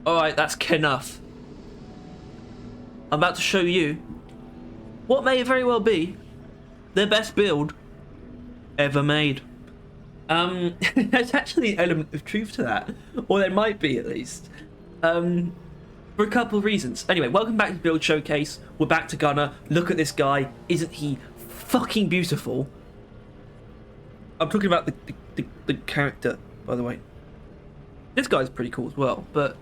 Alright, that's enough. I'm about to show you what may very well be the best build ever made. There's actually an element of truth to that, or there might be at least. For a couple of reasons. Anyway, welcome back to Build Showcase. We're back to Gunner. Look at this guy. Isn't he fucking beautiful? I'm talking about the character, by the way. This guy's pretty cool as well, but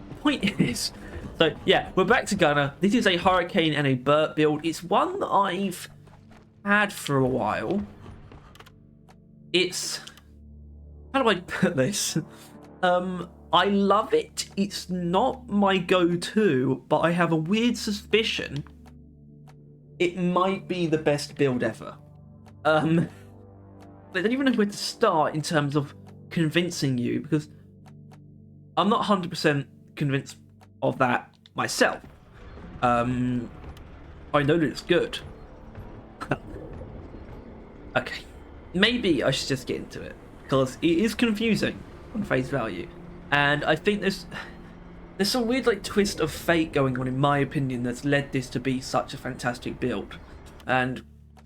the point is... So, yeah, we're back to Gunner. This is a Hurricane and a Burt build. It's one that I've had for a while. It's... How do I put this? I love it. It's not my go-to, but I have a weird suspicion it might be the best build ever. I don't even know where to start in terms of convincing you, because I'm not 100% convinced of that myself. I know that it's good. Okay, maybe I should just get into it, because it is confusing on face value, and I think there's some weird like twist of fate going on, in my opinion, that's led this to be such a fantastic build. And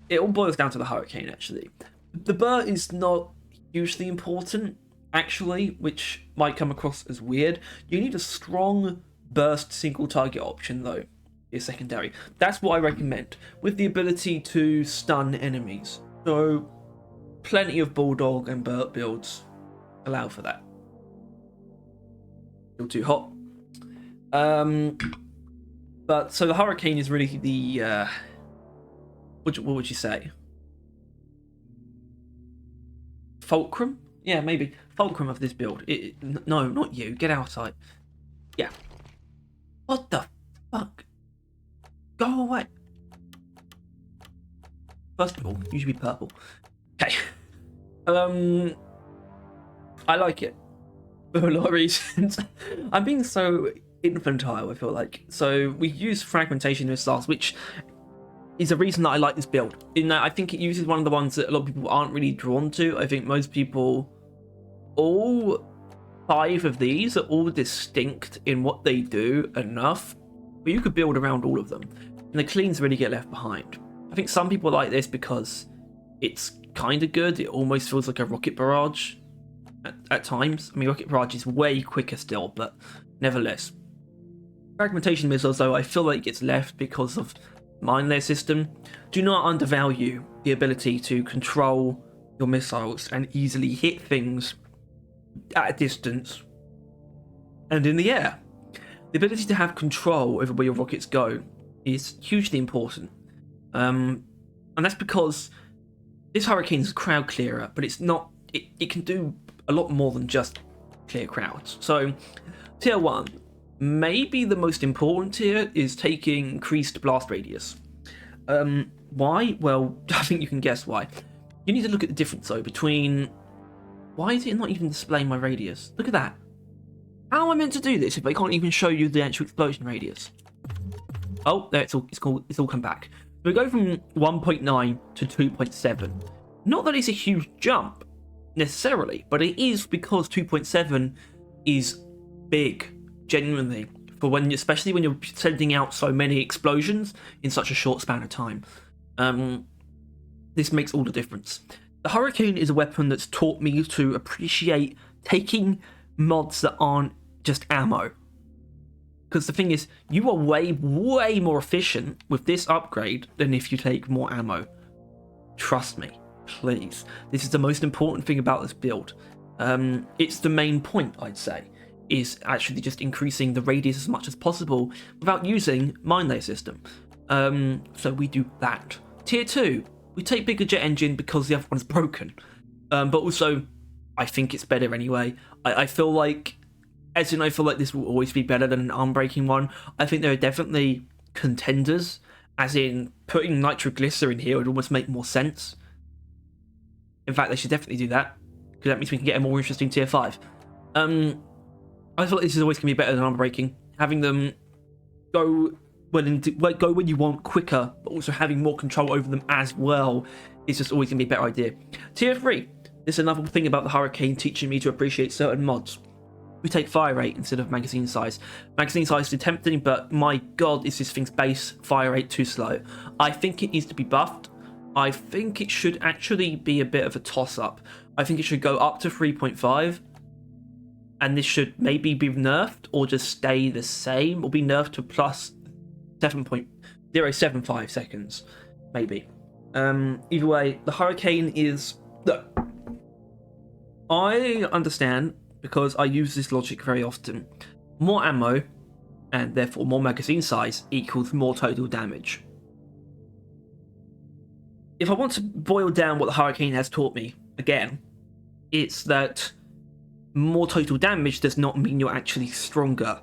it all boils down to the Hurricane, actually. The Burt is not hugely important, actually, which might come across as weird. You need a strong burst single target option, though, is secondary. That's what I recommend, with the ability to stun enemies. So plenty of Bulldog and Burt builds allow for that. Still too hot. But so the Hurricane is really the what would you say? Fulcrum? Yeah, maybe fulcrum of this build. No, not you. Get outside. Yeah. What the fuck? Go away. First of all, you should be purple. Okay. I like it for a lot of reasons. I'm being so infantile, I feel like. So we use fragmentation missiles, which is a reason that I like this build. In that I think it uses one of the ones that a lot of people aren't really drawn to. I think most people, all 5 of these are all distinct in what they do enough, but you could build around all of them. And the cleans really get left behind. I think some people like this because it's kind of good. It almost feels like a rocket barrage at times. I mean, rocket barrage is way quicker still, but nevertheless. Fragmentation missiles, though, I feel like it gets left because of mine layer system. Do not undervalue the ability to control your missiles and easily hit things at a distance and in the air. The ability to have control over where your rockets go is hugely important. And that's because this Hurricane is a crowd clearer, but it's not. It can do a lot more than just clear crowds. So, tier 1, maybe the most important tier, is taking increased blast radius. Why? Well, I think you can guess why. You need to look at the difference, though, between... Why is it not even displaying my radius? Look at that. How am I meant to do this if I can't even show you the actual explosion radius? Oh, there, it's all come back. So we go from 1.9 to 2.7. Not that it's a huge jump, necessarily, but it is because 2.7 is big, genuinely, for when, especially when you're sending out so many explosions in such a short span of time. This makes all the difference. The Hurricane is a weapon that's taught me to appreciate taking mods that aren't just ammo. Because the thing is, you are way, way more efficient with this upgrade than if you take more ammo. Trust me, please. This is the most important thing about this build. It's the main point, I'd say, is actually just increasing the radius as much as possible without using mine layer system. So we do that. Tier 2, we take bigger jet engine because the other one's broken. But also, I think it's better anyway. I feel like, as in I feel like this will always be better than an arm-breaking one. I think there are definitely contenders, as in putting nitroglycerin here would almost make more sense. In fact, they should definitely do that, because that means we can get a more interesting tier 5. I feel like this is always going to be better than arm-breaking. Having them go when you want quicker, but also having more control over them as well is just always going to be a better idea. Tier 3. This is another thing about the Hurricane teaching me to appreciate certain mods. we take fire rate instead of magazine size. Magazine size is tempting, but my god, is this thing's base fire rate too slow. I think it needs to be buffed. I think it should actually be a bit of a toss-up. I think it should go up to 3.5, and this should maybe be nerfed or just stay the same, or be nerfed to plus 7.075 seconds, maybe. Either way, the Hurricane is... Look, I understand, because I use this logic very often. More ammo, and therefore more magazine size, equals more total damage. If I want to boil down what the Hurricane has taught me, again, it's that more total damage does not mean you're actually stronger,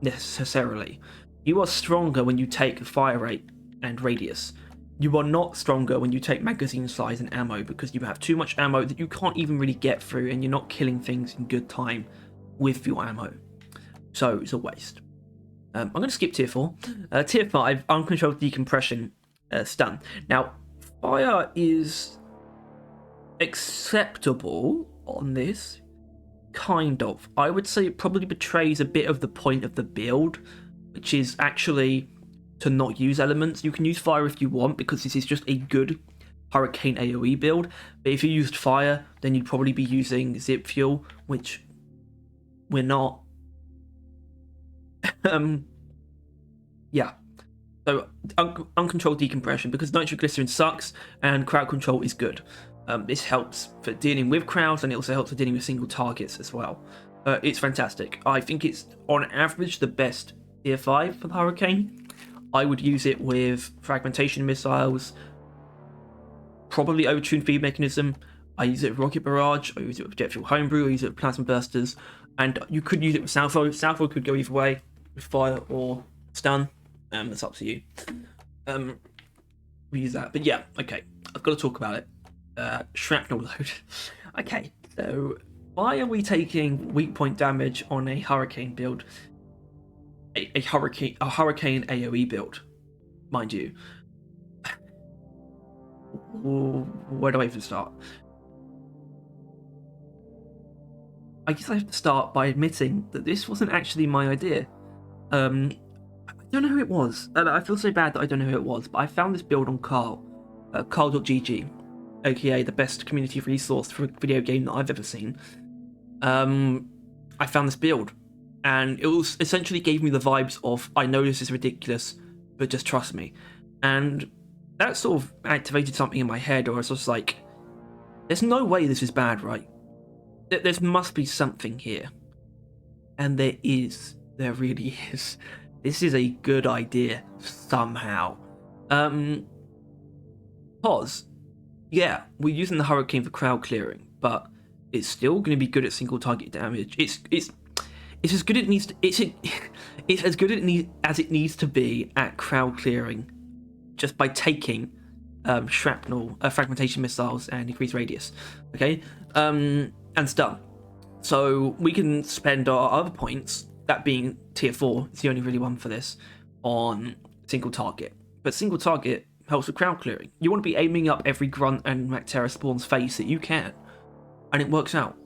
necessarily. You are stronger when you take fire rate and radius. You are not stronger when you take magazine size and ammo, because you have too much ammo that you can't even really get through, and you're not killing things in good time with your ammo. So it's a waste. I'm going to skip tier 4. Tier 5, uncontrolled decompression stun. Now, fire is acceptable on this, kind of. I would say it probably betrays a bit of the point of the build, which is actually to not use elements. You can use fire if you want, because this is just a good Hurricane AoE build, but if you used fire, then you'd probably be using zip fuel, which we're not. Yeah. So, uncontrolled decompression, because nitroglycerin sucks and crowd control is good. This helps for dealing with crowds, and it also helps for dealing with single targets as well. It's fantastic. I think it's, on average, the best tier 5 for the Hurricane. I would use it with fragmentation missiles, probably overtuned feed mechanism. I use it with rocket barrage, I use it with jet fuel homebrew, I use it with plasma bursters, and you could use it with salvo. Salvo could go either way, with fire or stun. That's up to you. We use that, but yeah, okay. I've got to talk about it. Shrapnel load. Okay, so why are we taking weak point damage on a Hurricane build? A Hurricane AoE build, mind you. Where do I even start? I guess I have to start by admitting that this wasn't actually my idea. I don't know who it was, and I feel so bad that I don't know who it was, but I found this build on Carl, Carl.gg, aka the best community resource for a video game that I've ever seen. I found this build, and it was essentially gave me the vibes of, I know this is ridiculous, but just trust me. And that sort of activated something in my head, or I was just like, there's no way this is bad, right? There must be something here. And there is. There really is. This is a good idea, somehow. Because, yeah, we're using the Hurricane for crowd clearing, but it's still going to be good at single target damage. It's as good as it needs to, it's as good as it needs to be at crowd clearing, just by taking shrapnel, fragmentation missiles, and increased radius. Okay, and stun. So we can spend our other points, that being tier 4, it's the only really one for this, on single target. But single target helps with crowd clearing. You want to be aiming up every grunt and Mactera spawn's face that you can, and it works out.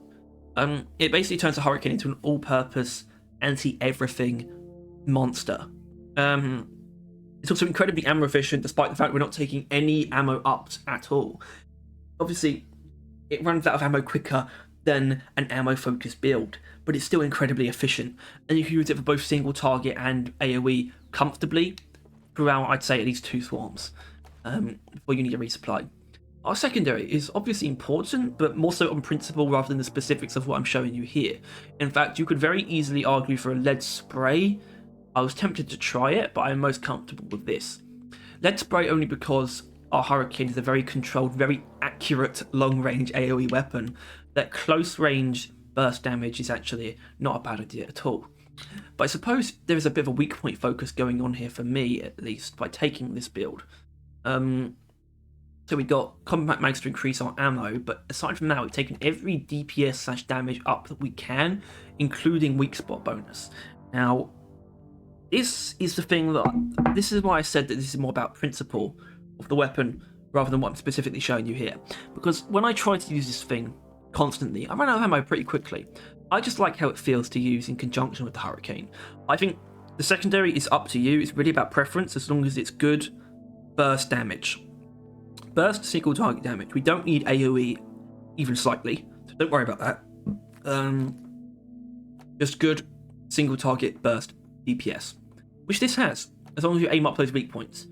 It basically turns the Hurricane into an all-purpose, anti-everything monster. It's also incredibly ammo efficient, despite the fact we're not taking any ammo ups at all. Obviously, it runs out of ammo quicker than an ammo-focused build, but it's still incredibly efficient, and you can use it for both single target and AoE comfortably throughout, I'd say, at least 2 swarms before you need a resupply. Our secondary is obviously important, but more so on principle rather than the specifics of what I'm showing you here. In fact, you could very easily argue for a lead spray. I was tempted to try it, but I'm most comfortable with this. Lead spray only because our Hurricane is a very controlled, very accurate long-range AoE weapon. That close-range burst damage is actually not a bad idea at all. But I suppose there is a bit of a weak point focus going on here for me, at least, by taking this build. So we got combat mags to increase our ammo, but aside from that, we've taken every DPS/damage up that we can, including weak spot bonus. Now, this is the thing that, this is why I said that this is more about principle of the weapon rather than what I'm specifically showing you here. Because when I tried to use this thing constantly, I ran out of ammo pretty quickly. I just like how it feels to use in conjunction with the Hurricane. I think the secondary is up to you. It's really about preference, as long as it's good burst damage. Burst single target damage. We don't need AoE even slightly, so don't worry about that. Just good single target burst DPS, which this has, as long as you aim up those weak points.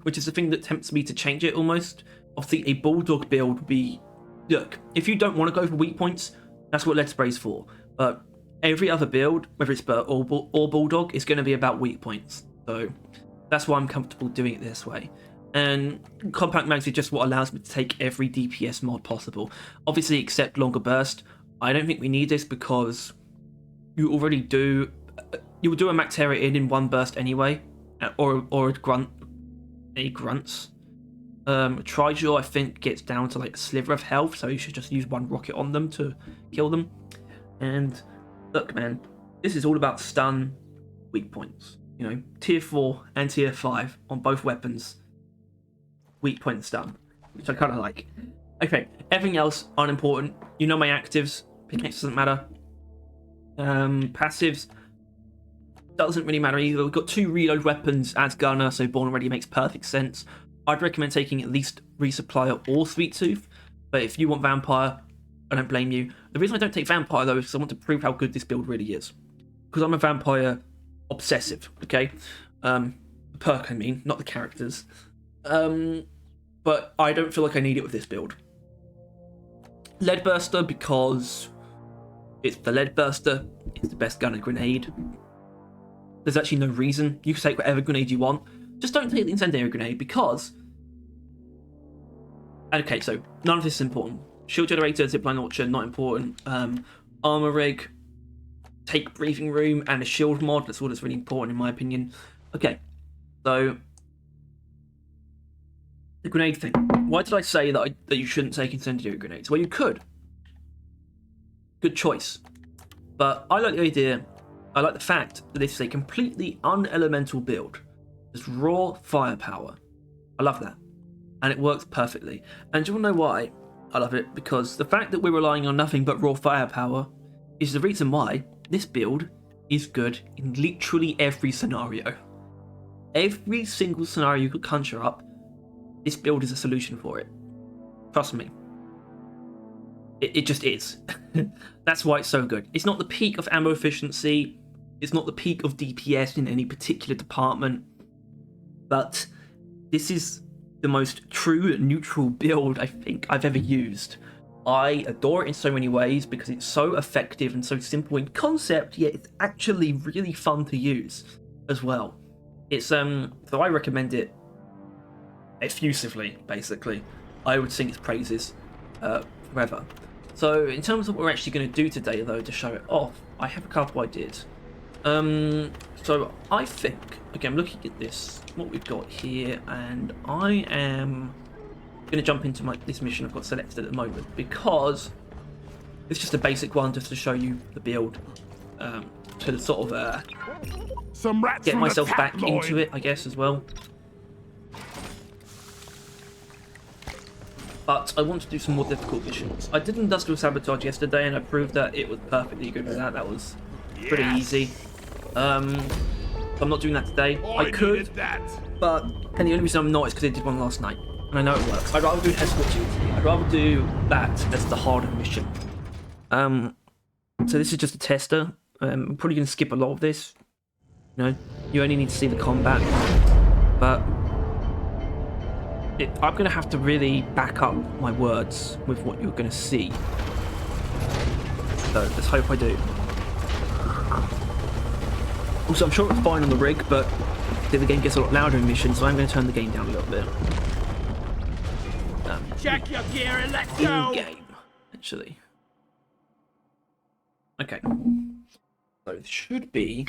Which is the thing that tempts me to change it almost. Obviously, a Bulldog build would be... Look, if you don't want to go for weak points, that's what Lead Spray's for. But every other build, whether it's Burt or Bulldog, is going to be about weak points. So that's why I'm comfortable doing it this way. And Compact Mags is just what allows me to take every DPS mod possible. Obviously, except Longer Burst. I don't think we need this because you already do... You will do a Mactera in one burst anyway. Or a grunt. A grunts. Trijor, I think, gets down to like a sliver of health, so you should just use one rocket on them to kill them. And look, man, this is all about stun, weak points. You know, tier 4 and tier 5 on both weapons. Weak point stun, which I kind of like. Okay, everything else unimportant. You know my actives. Pickaxe doesn't matter. Passives doesn't really matter either. We've got 2 reload weapons as gunner, so Born Ready makes perfect sense. I'd recommend taking at least Resupplier or Sweet Tooth, but if you want Vampire, I don't blame you. The reason I don't take Vampire though is because I want to prove how good this build really is. Because I'm a Vampire obsessive, okay? The perk, I mean, not the characters. But I don't feel like I need it with this build. Lead Burster, because it's the Lead Burster, it's the best gunner grenade. There's actually no reason. You can take whatever grenade you want. Just don't take the Incendiary Grenade because... Okay, so none of this is important. Shield Generator, Zipline Launcher, not important. Armor Rig, take Breathing Room, and a Shield Mod. That's all that's really important in my opinion. Okay, so... The grenade thing. Why did I say that you shouldn't take Incendiary Grenades? Well, you could. Good choice. But I like the idea... I like the fact that this is a completely unelemental build. Just raw firepower. I love that. And it works perfectly. And do you want to know why I love it? Because the fact that we're relying on nothing but raw firepower is the reason why this build is good in literally every scenario. Every single scenario you could conjure up, this build is a solution for it. Trust me. It just is. That's why it's so good. It's not the peak of ammo efficiency. It's not the peak of DPS in any particular department. But this is the most true neutral build I think I've ever used. I adore it in so many ways because it's so effective and so simple in concept, yet it's actually really fun to use as well. It's so I recommend it effusively, basically. I would sing its praises forever. So in terms of what we're actually going to do today though to show it off, I have a couple ideas. So I think, okay, I'm looking at this, what we've got here, and I am going to jump into this mission I've got selected at the moment, because it's just a basic one just to show you the build, to sort of get myself back into it, I guess, as well. But I want to do some more difficult missions. I did Industrial Sabotage yesterday, and I proved that it was perfectly good with that. That was pretty easy. I'm not doing that today. I could, but the only reason I'm not is because I did one last night, and I know it works. I'd rather do Escort Duty. I'd rather do that as the harder mission. So this is just a tester. I'm probably going to skip a lot of this. You know, you only need to see the combat, but I'm going to have to really back up my words with what you're going to see. So let's hope I do. Also, I'm sure it's fine on the rig, but the game gets a lot louder in missions, so I'm going to turn the game down a little bit. Check your gear and let's go! In-game, actually. Okay. So it should be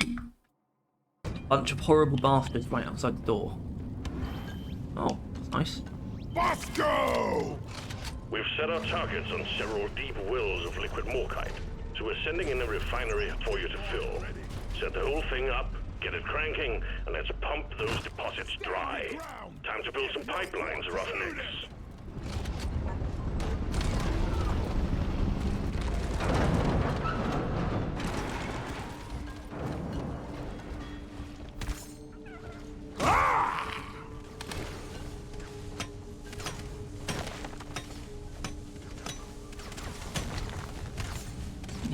a bunch of horrible bastards right outside the door. Oh, that's nice. Bosco! We've set our targets on several deep wells of liquid morkite, so we're sending in a refinery for you to fill. Set the whole thing up, get it cranking, and let's pump those deposits dry. Time to build some pipelines, roughnecks.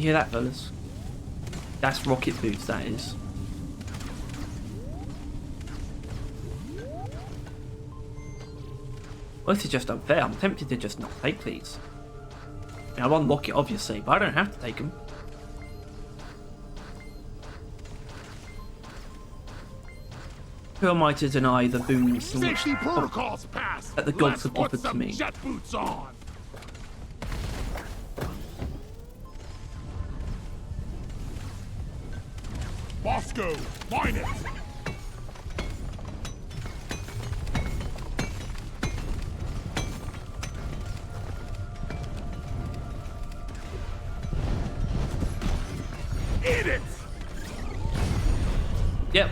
You hear that, fellas? That's rocket boots, that is. Well, this is just unfair. I'm tempted to just not take these. I mean, I'll unlock it, obviously, but I don't have to take them. Who am I to deny the boons Safety protocols passed. that the gods have offered to me? Jet boots on. Bosco, mine it. Eat it. Yep.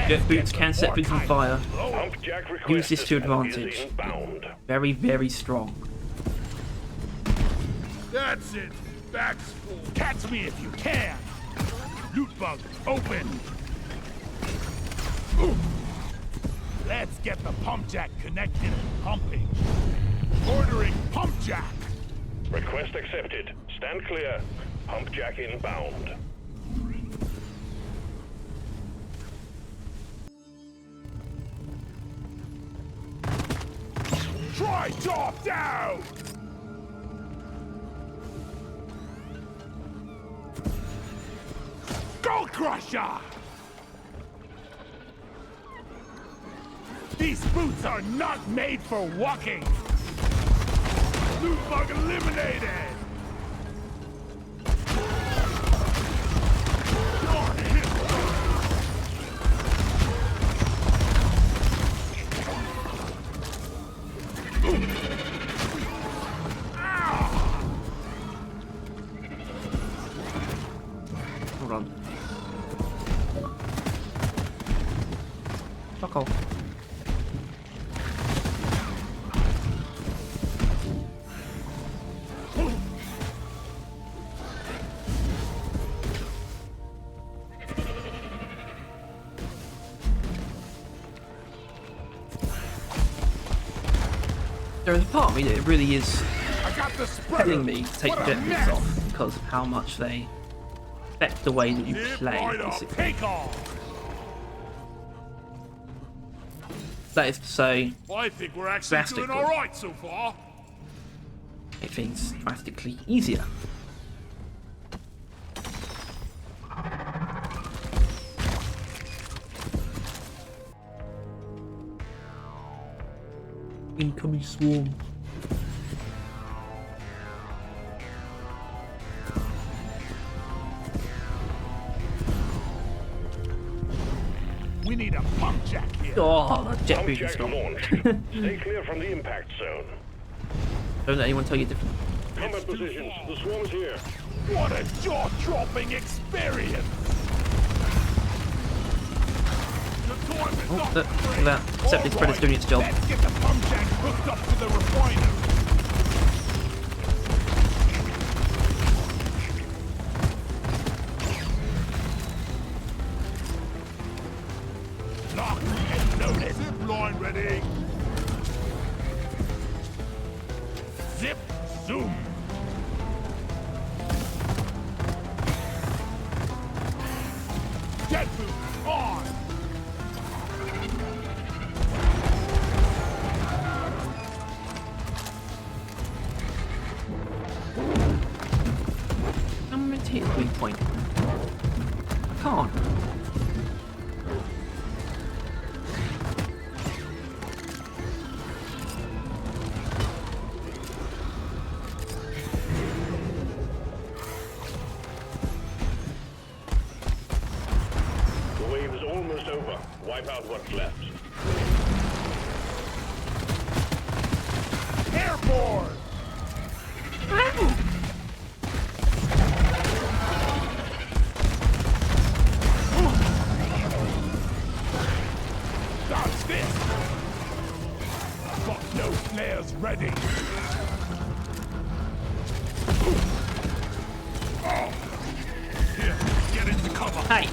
Jet boots can set things on fire. Pump jack request Use this to is advantage. inbound. Very, very strong. That's it. Back's full. Catch me if you can. Loot bug, open. Ooh. Let's get the pump jack connected and pumping. Ordering pump jack. Request accepted. Stand clear. Pump jack inbound. Try top down. Gold crusher. These boots are not made for walking. Loot bug eliminated. Darn it. Hold on. Fuck off. There's a part of me that it really is I got the spreader. telling me to take What the a jet boots mess. off because of how much they affect the way that you Zip play, right up. basically. Take off. That is to say, I think we're actually doing Drastically. all right so far. make things drastically easier. Incoming swarm. We need a pump jack here. Oh, that jet Pump boot is jack strong. launched. Stay clear from the impact zone. Don't let anyone tell you different. Combat too positions. far. The swarm is here. What a jaw-dropping experience. The time is Oh, up. look at that. Septic All spreader's right, doing its job. Let's get the pump jack hooked up to the refiner. Lock and loaded. Zip line ready. Zip zoom. Jet boot on. I'm meant to hit the weak point. I can't. The wave is almost over. Wipe out what's left. Airborne. Dodge this. Got no flares ready. Oh. Here, get into cover. Hey!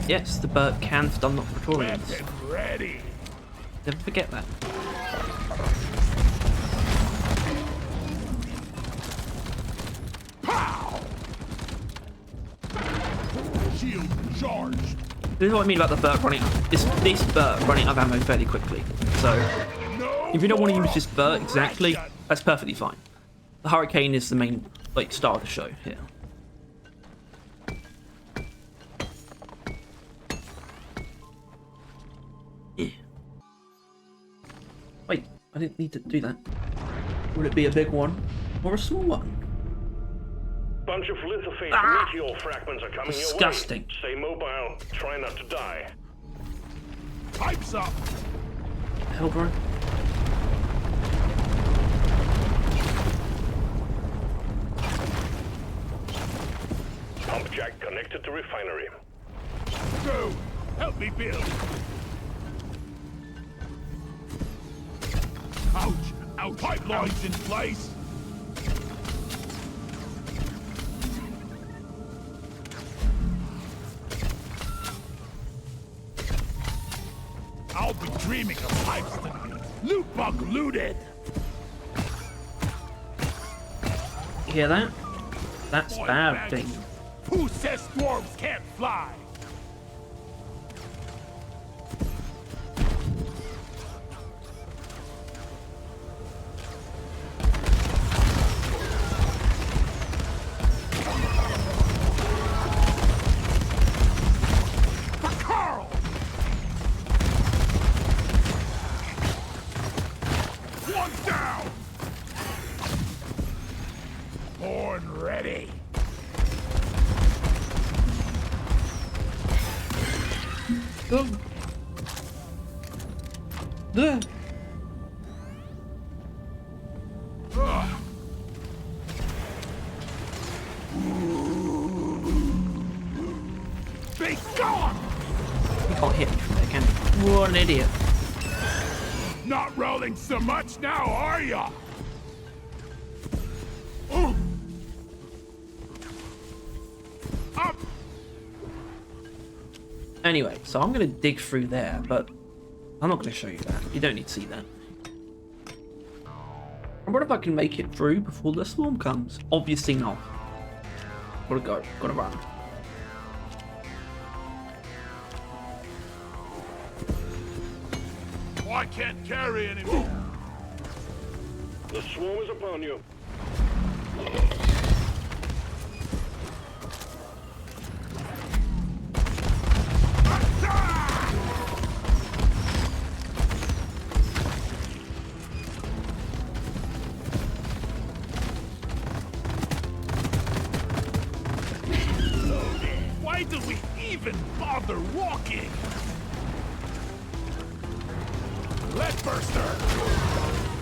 Yes, the Burt can stun not Praetorians. Weapon ready. Never forget that. Pow! Shield charged. This is what I mean about the Burt running. This Burt running out of ammo fairly quickly. So No if you don't want to more use this Burt exactly, aggression. that's perfectly fine. The Hurricane is the main like star of the show here. Yeah. Wait, I didn't need to do that. Would it be a big one or a small one? Bunch of lithophase meteor fragments are coming Disgusting. your way. Stay mobile. Try not to die. Pipes up. Hell, bro. Pump jack connected to refinery. Go. Help me build. Ouch. Ouch. Pipelines in place. I'll be dreaming of pipes tonight. Loot bug looted. You hear that? That's Boy, bad maggots. thing. Who says dwarves can't fly? For Carl! One down! Born ready. Ugh. Ugh. Be gone! You can't hit me from there, can you? What an idiot. Not rolling so much now, are ya? Ooh. Up! Anyway, so I'm going to dig through there, but I'm not going to show you that. You don't need to see that. And what if I can make it through before the swarm comes? Obviously not. Gotta go. Gotta run. I can't carry anymore. The swarm is upon you. Why do we even bother walking? Lead burster!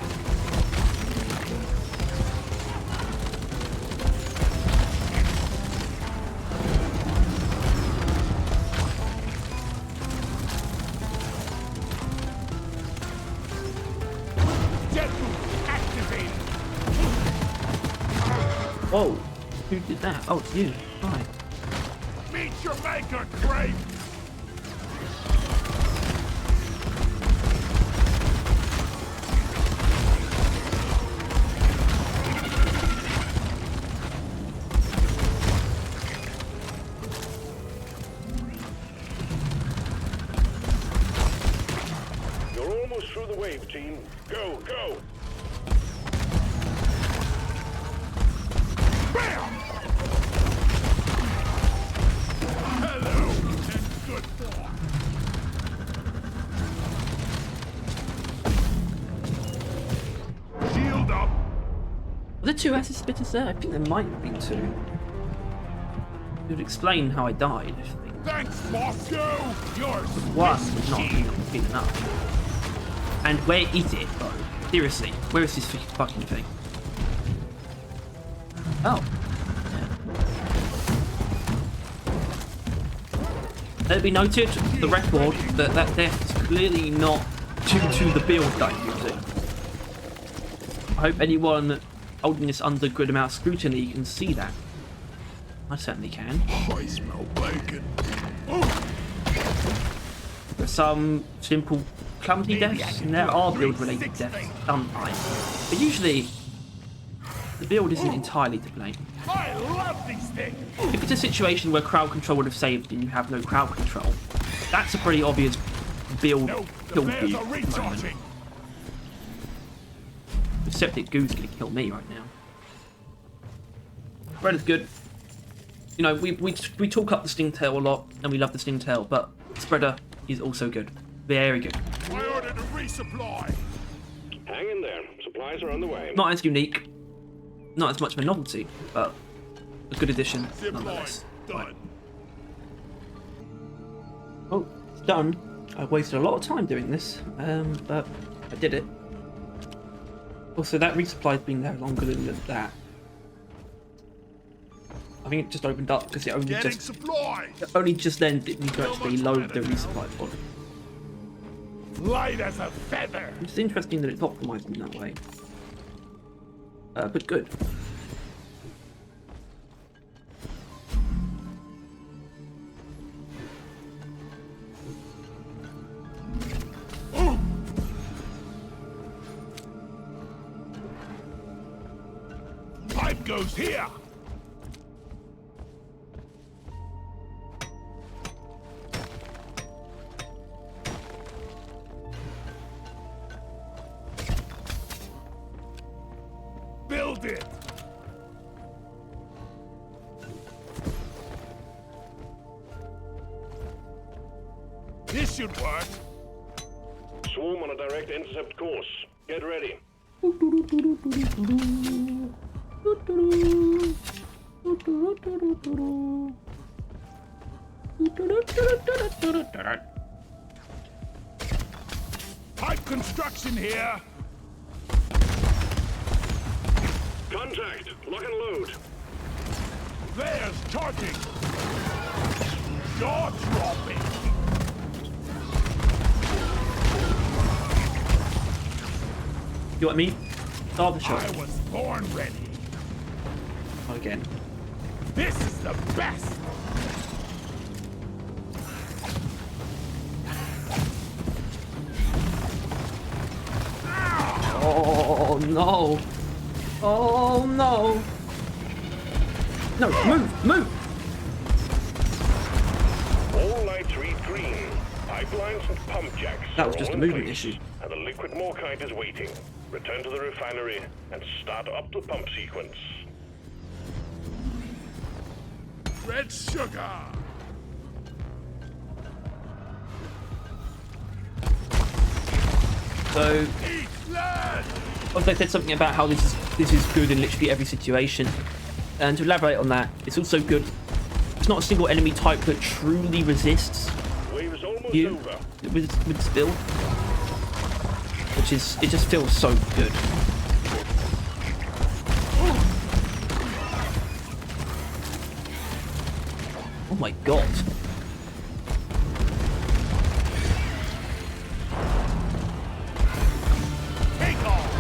Jet boost activated! Whoa. Who did that? Oh, it's you. Hi. Meet your maker, Grape! You're almost through the wave, team. Go, go! Bam! Hello, and good boy. Shield up! Were there two acid spitters there? I think there might have been two. It would explain how I died, I think. Thanks, Moscow! Yours. One would not be enough. And where is it, though? Seriously, where is this fucking thing? Oh. Yeah. Let it be noted, for the record, that that death is clearly not due to the build that I'm using. I hope anyone holding this under a good amount of scrutiny can see that. I certainly can. I smell bacon. Oh. some simple clumsy deaths, and there are build-related deaths sometimes. But usually, the build isn't entirely to blame. I love these things. If it's a situation where crowd control would have saved and you have no crowd control, that's a pretty obvious build No, the kill flares you are at the moment. recharging. The septic goo's gonna kill me right now. Red is good. You know, we talk up the Stingtail a lot, and we love the Stingtail, but Spreader is also good. Very good. I ordered a resupply. Hang in there. Supplies are on the way. Not as unique, not as much of a novelty, but a good addition Zip line nonetheless. done. Oh, it's done. I wasted a lot of time doing this, but I did it. Also, that resupply's been there longer than that. I think it just opened up because it Getting supplies. only just then did need to actually load the resupply pod. Light as a feather. It's interesting that it's optimized in that way. But good. Pipe goes here. Build it. This should work. Swarm on a direct intercept course. Get ready. Pipe construction here. Contact. Lock and load. There's charging. Jaw dropping. You want me? Start the shot. I was born ready. Again. This is the best. Oh no! Oh no! No, move! All lights read green. Pipelines and pump jacks. That was are just all a in movement place, issue. And the liquid morkite is waiting. Return to the refinery and start up the pump sequence. Red sugar. So, Eat lead. they said something about how this is good in literally every situation. And to elaborate on that, it's also good. It's not a single enemy type that truly resists Wave is almost you over. with this build, which is, it just feels so good. Oh my god. Take off.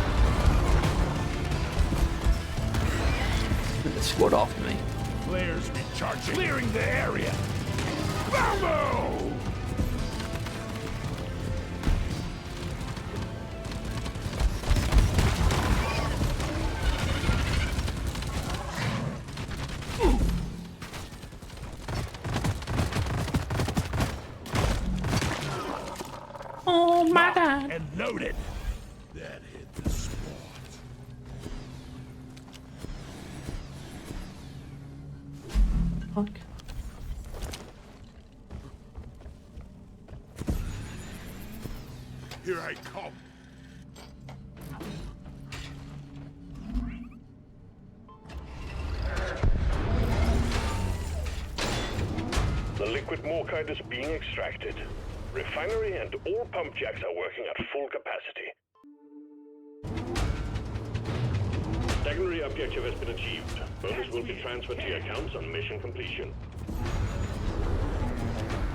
The squad after me. Flares recharging. Clearing the area. Bamboo! Oh my god. And loaded. That hit the spot. Fuck. Here I come. The liquid morkite is being extracted. Refinery and all pump jacks are working at full capacity. Secondary objective has been achieved. Bonus will be transferred to your accounts on mission completion.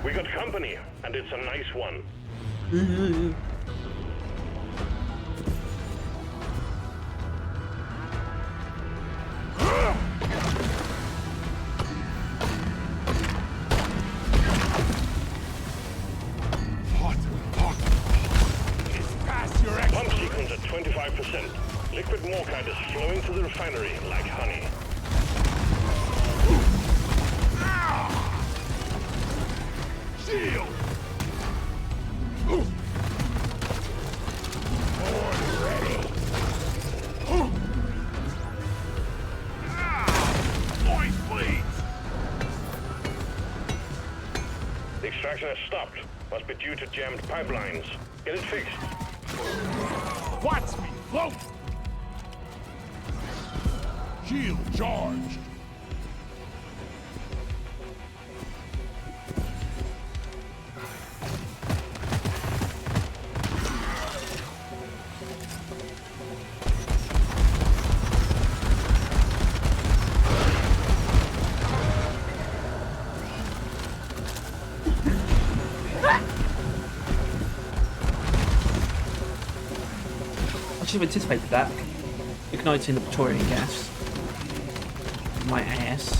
We got company, and it's a nice one. Liquid morkite is flowing to the refinery like honey. Shield! Board ready. Point, please! The extraction has stopped. Must be due to jammed pipelines. Get it fixed. Watch me float! Shield charged. I should have anticipated that. Igniting the petroleum gas. My ass.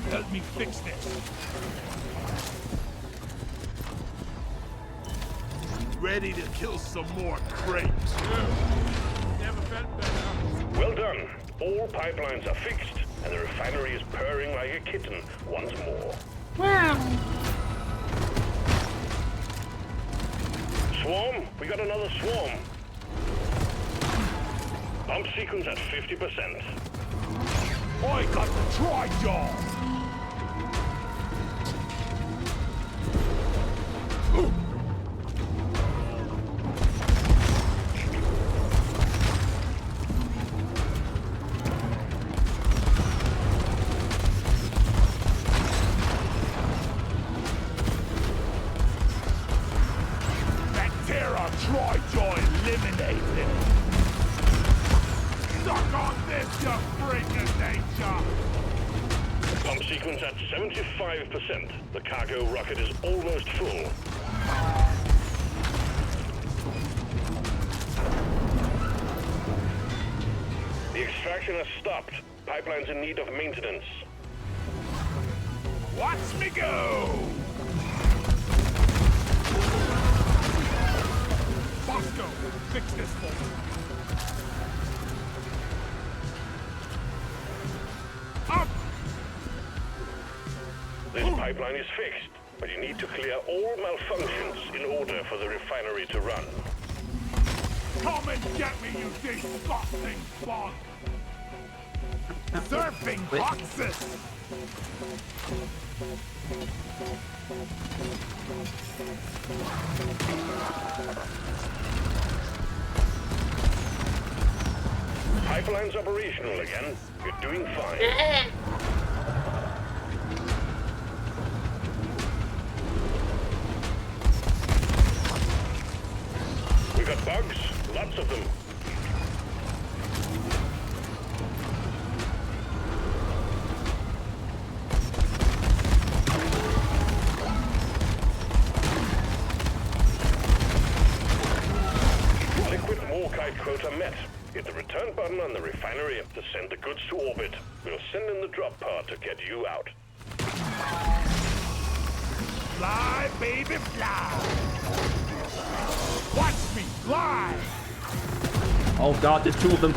Help me fix this. Ready to kill some more crates. Never felt better. Well done. All pipelines are fixed, and the refinery is purring like a kitten once more. Swarm, we got another swarm. Pump sequence at 50%. I got the tri-jaw. Tri-jaw eliminated! Suck on this, you freak of nature! Pump sequence at 75%. The cargo rocket is almost full. The extraction has stopped. Pipeline's in need of maintenance. Watch me go! Bosco, fix this for me. Up! This pipeline is fixed, but you need to clear all malfunctions in order for the refinery to run. Come and get me, you disgusting bug! Surfing boxes! Pipeline's operational again. You're doing fine. We got bugs, lots of them. Liquid morkite quota met. Hit the return button on the refinery to send the goods to orbit. We'll send in the drop pod to get you out. Fly, baby, fly! Watch me fly! Oh god, there's two of them.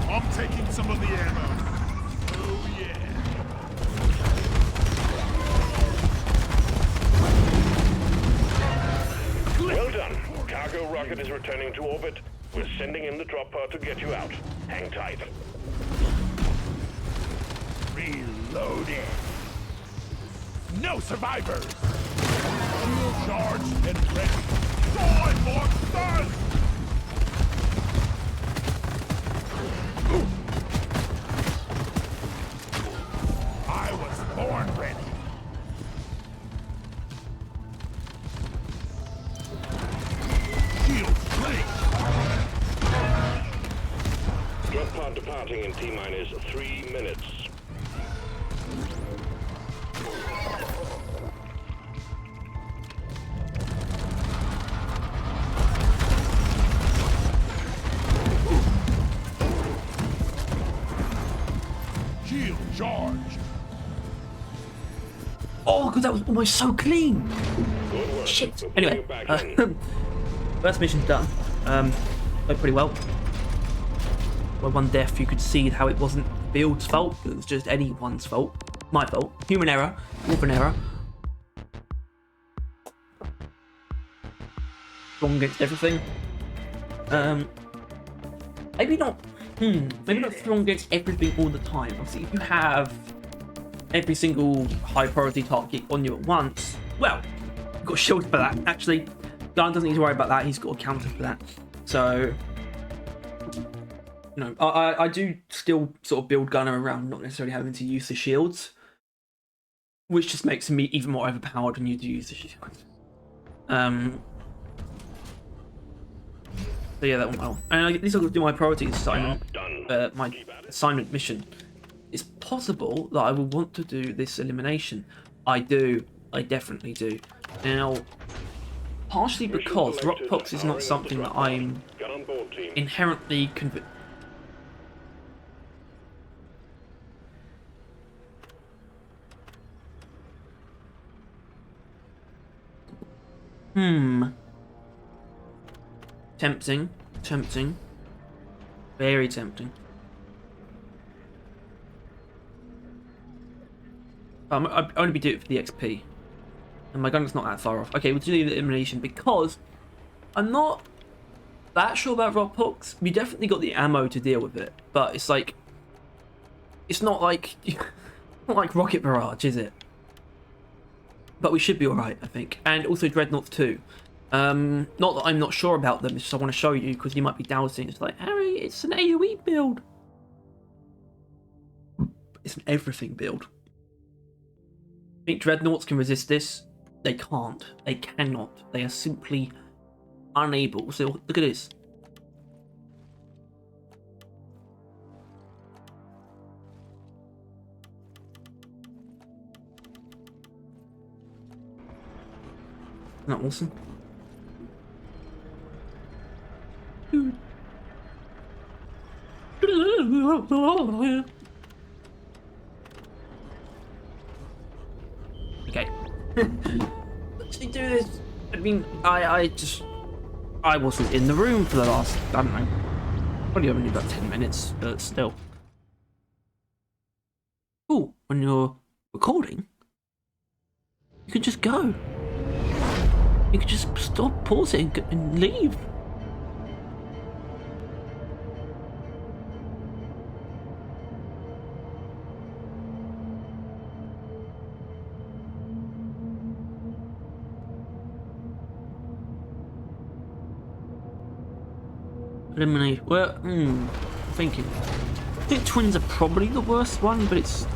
I'm taking some of the ammo. Oh yeah. Well done. Cargo rocket is returning to orbit. We're sending in the drop pod to get you out. Hang tight. Reloaded. No survivors. Shield charged and ready. Die, monsters! I was born ready. Shield flick. Drop pod departing in T-minus 3 minutes. Shield charged. Oh, because that was almost so clean. Shit. Anyway, first mission's done. Went pretty well. By one death, you could see how it wasn't the build's fault. It was just anyone's fault. My fault. Human error. Orphan error. Strong against everything. Maybe not. Maybe not strong against everything all the time. Obviously, if you have every single high priority target on you at once, well, you've got shield for that. Actually, Gunn doesn't need to worry about that. He's got a counter for that. So, you know, I do still sort of build Gunner around not necessarily having to use the shields, which just makes me even more overpowered when you do use the shields. So yeah, that went well. And at least I'll do my priorities assignment, my assignment mission. It's possible that I will want to do this elimination. I do. I definitely do. Now, partially because Rockpox is not something that I'm inherently convinced. Tempting. Very tempting. I'd only be doing it for the XP. And my gun's not that far off. Okay, we'll do the elimination because I'm not that sure about Rockpox. We definitely got the ammo to deal with it. But it's like... It's not like... not like Rocket Barrage, is it? But we should be alright, I think. And also Dreadnoughts too. Not that I'm not sure about them, it's just I want to show you because you might be doubting. It's like, Harry, it's an AoE build. It's an everything build. I think Dreadnoughts can resist this. They can't. They cannot. They are simply unable. So look at this. Isn't that awesome? Okay. Let's do this. I mean, I wasn't in the room for the last, I don't know, probably only about 10 minutes, but still. Oh, when you're recording, you can just go. You can just stop, pause it, and leave. Eliminate. Well, I'm thinking. I think twins are probably the worst one, but it's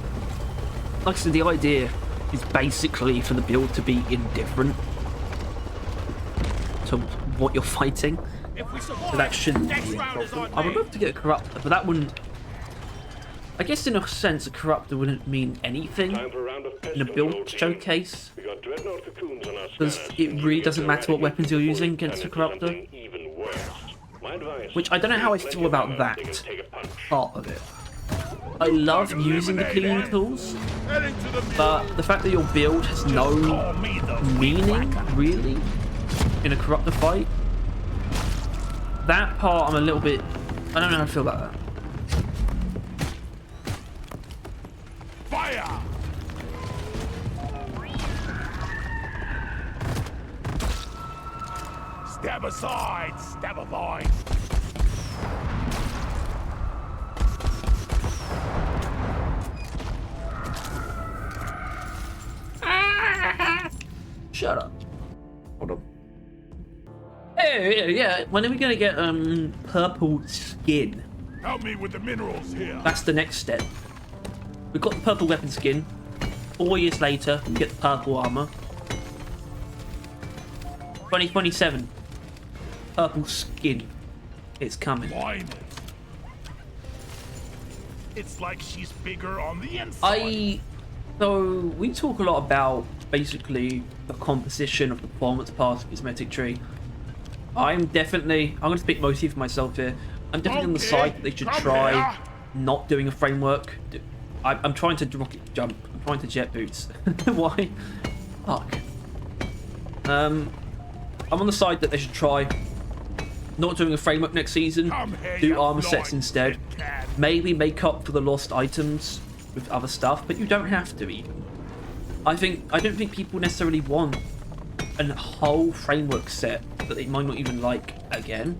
like I said, the idea is basically for the build to be indifferent to what you're fighting. So that shouldn't be a problem. I would love to get a corruptor, but that wouldn't. I guess in a sense, a corruptor wouldn't mean anything in a build showcase, because it really doesn't matter what weapons you're using against a corruptor. Which I don't know how I feel about that part of it. I love using the cleaning tools, but the fact that your build has no meaning, really, in a corruptor fight, that part I'm a little bit... I don't know how I feel about that. Fire! Stab aside, stab avoid. Shut up. Hold on. Hey, yeah, when are we gonna get purple skin? Help me with the minerals here. That's the next step. We've got the purple weapon skin. 4 years later, we get the purple armor. 2027. Purple skin. It's coming. Wine it. It's like she's bigger on the inside. So we talk a lot about basically the composition of the performance part of the cosmetic tree. I'm going to speak mostly for myself here. I'm definitely on the side that they should try not doing a framework. I'm trying to rocket jump. I'm trying to jet boots. Why? Fuck. I'm on the side that they should try not doing a framework next season, do armor sets instead. Maybe make up for the lost items with other stuff, but you don't have to even. I don't think people necessarily want a whole framework set that they might not even like again.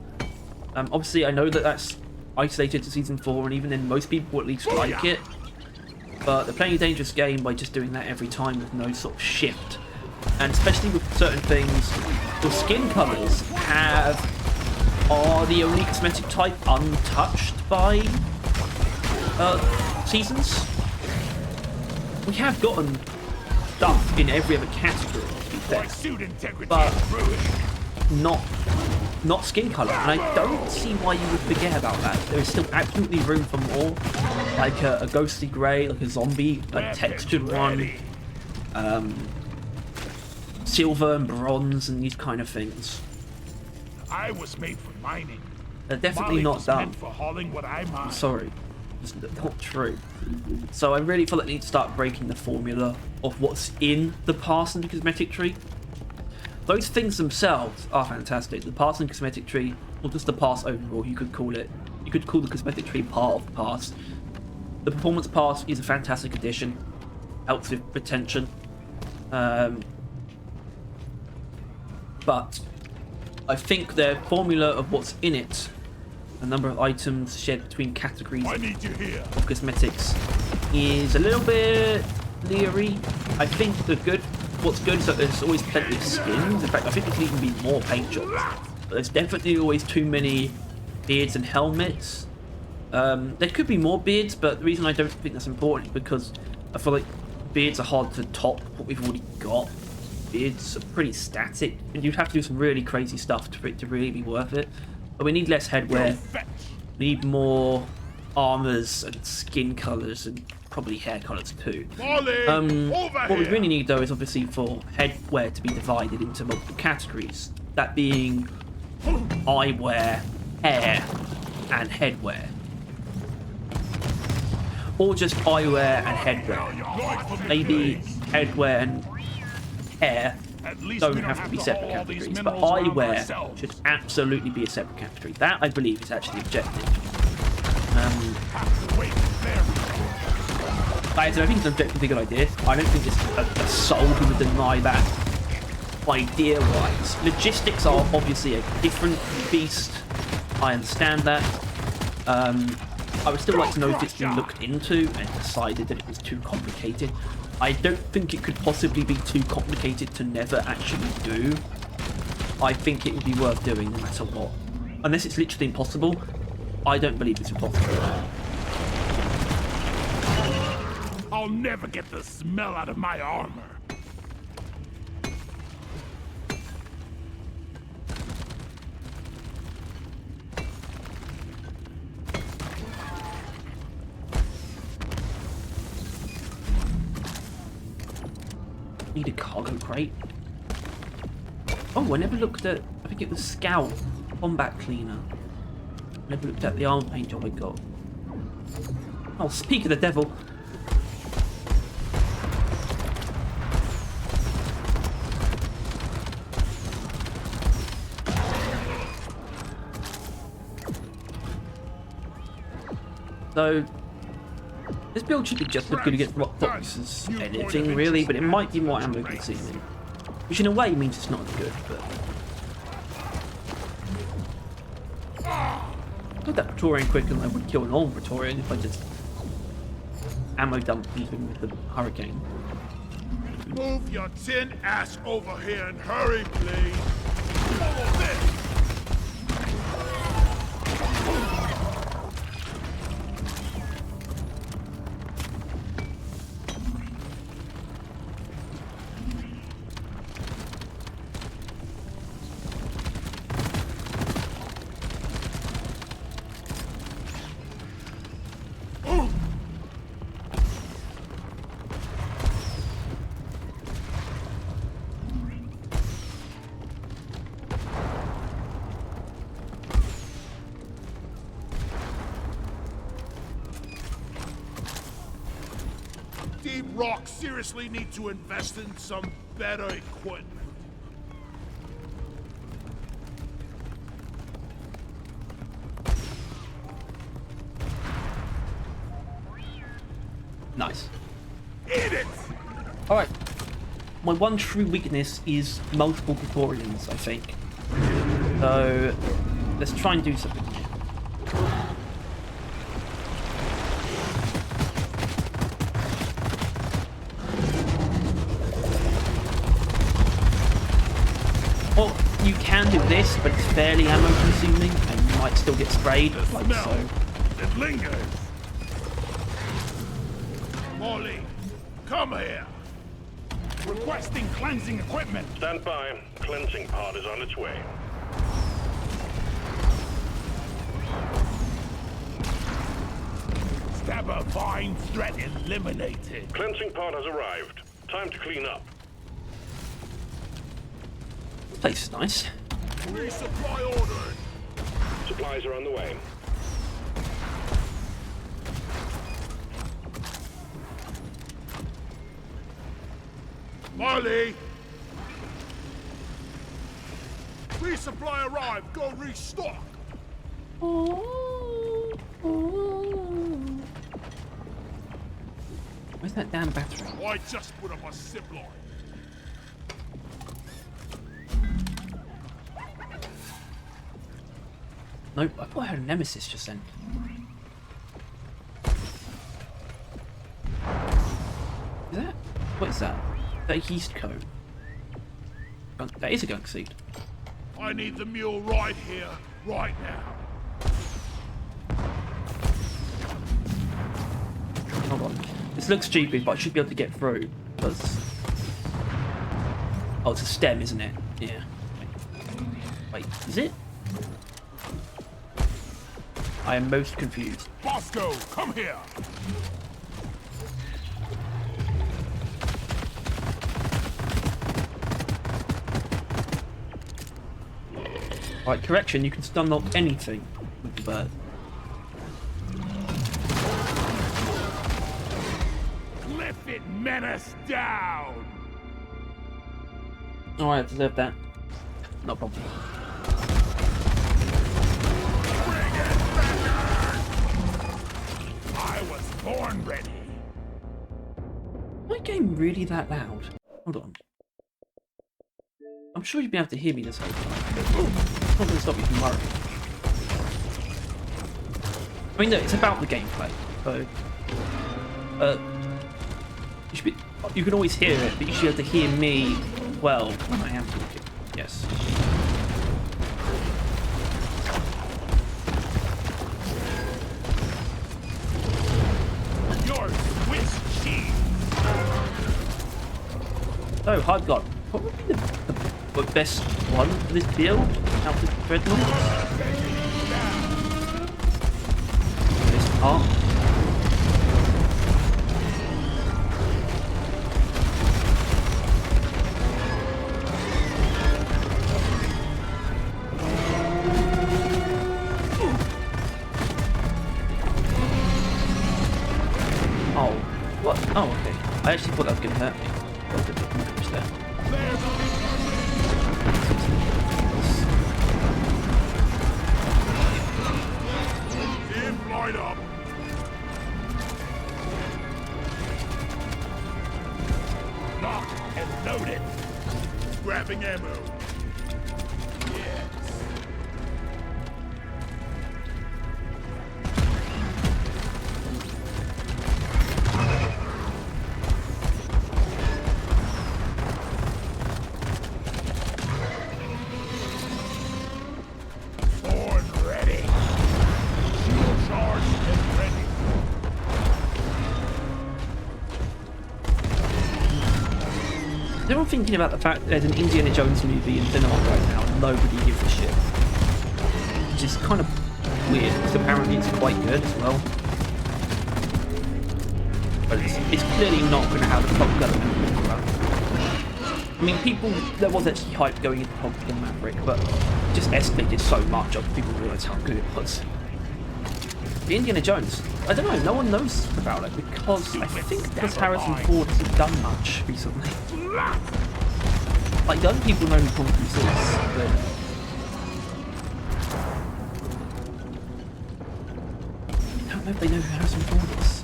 Obviously, I know that that's isolated to season 4, and even then, most people at least like it. But they're playing a dangerous game by just doing that every time with no sort of shift. And especially with certain things, the skin colours are the only cosmetic type untouched by seasons. We have gotten stuff in every other category, to be fair, but not skin colour, and I don't see why you would forget about that. There is still absolutely room for more, like a ghostly grey, like a zombie, a textured one, silver and bronze, and these kind of things. I was made for mining. They're definitely Molly not was done. meant for hauling what I mine. Sorry, it's not true. So I really feel like they need to start breaking the formula of what's in the pass and the cosmetic tree. Those things themselves are fantastic. The pass and cosmetic tree, or just the pass overall, you could call it. You could call the cosmetic tree part of the pass. The performance pass is a fantastic addition. Helps with retention. But I think their formula of what's in it, the number of items shared between categories of cosmetics, is a little bit leery. I think what's good is that there's always plenty of skins. In fact, I think there can even be more paint jobs. But there's definitely always too many beards and helmets. There could be more beards, but the reason I don't think that's important is because I feel like beards are hard to top what we've already got. Beards are pretty static, and you'd have to do some really crazy stuff for it to really be worth it. But we need less headwear, we need more armors and skin colours, and probably hair colours too. What we really need though is obviously for headwear to be divided into multiple categories. That being eyewear, hair, and headwear. Or just eyewear and headwear. Maybe headwear and hair don't have to be separate categories, but eyewear should absolutely be a separate category. That, I believe, is actually the objective. I don't think it's an objectively good idea. I don't think it's a soul who would deny that idea-wise. Logistics are obviously a different beast. I understand that. I would still like to know if it's been looked into and decided that it was too complicated. I don't think it could possibly be too complicated to never actually do. I think it would be worth doing no matter what. Unless it's literally impossible, I don't believe it's impossible. I'll never get the smell out of my armor. Need a cargo crate. Oh, I never looked at, I think it was Scout Combat Cleaner. Never looked at the armor paint job I got. Oh, speak of the devil. So, this build should be just as good against rock blocks as anything, really, but it might be more ammo consuming. Which in a way means it's not as good, but... I killed that Praetorian quicker than I would kill an old Praetorian if I just ammo dumped even with the Hurricane. Move your tin ass over here and hurry, please. Follow this. Deep Rock seriously need to invest in some better equipment. Nice. Eat it! Alright. My one true weakness is multiple Praetorians, I think. So, let's try and do something. Well, you can do this, but it's fairly ammo consuming, and you might still get sprayed, like so. It lingers. Molly, come here. Requesting cleansing equipment. Stand by. Cleansing pod is on its way. Stabber vine threat eliminated. Cleansing pod has arrived. Time to clean up. This place is nice. Resupply ordered. Supplies are on the way. Molly! Resupply arrived. Go restock. Where's that damn battery? I just put up a zip line. Nope, I thought I had a nemesis just then. Is that? What is that? Is that a yeast cone? That is a gunk seed. I need the mule right here, right now. Hold on. This looks stupid, but I should be able to get through. Because... Oh, it's a stem, isn't it? Yeah. Wait, is it? I am most confused. Bosco, come here. Right, correction, you can stun lock anything with the bird. Cliff it menace down. Alright, I deserve that. No problem. Bring it back. I was born ready. Is my game really that loud? Hold on. I'm sure you'd be able to hear me this whole time. It's not going to stop you from worrying. I mean, no, it's about the gameplay. So, you can always hear it, but you should be able to hear me well when I am talking. Yes. Your Swiss cheese. So, Hive God, probably the best one for this build out of Dreadnought. This part. Oh, what? Oh, okay. I actually thought that was going to hurt me. That was a bit damage there. Team line up. Locked and loaded. Grabbing ammo. Yes. Born ready. Shield charged and ready. Is everyone thinking about the fact that there's an Indiana Jones movie in cinema right now and nobody gives a shit? Which is kind of weird, because apparently it's quite good as well. But it's clearly not going to have the Top Gun Maverick run. I mean, there was actually hype going into Top Gun Maverick, but it just escalated so much after people realised how good it was. The Indiana Jones, I don't know, no one knows about it because I think because Harrison Ford hasn't done much recently. Like, young people know who Tom Cruise is, but... I don't know if they know who Harrison Ford is.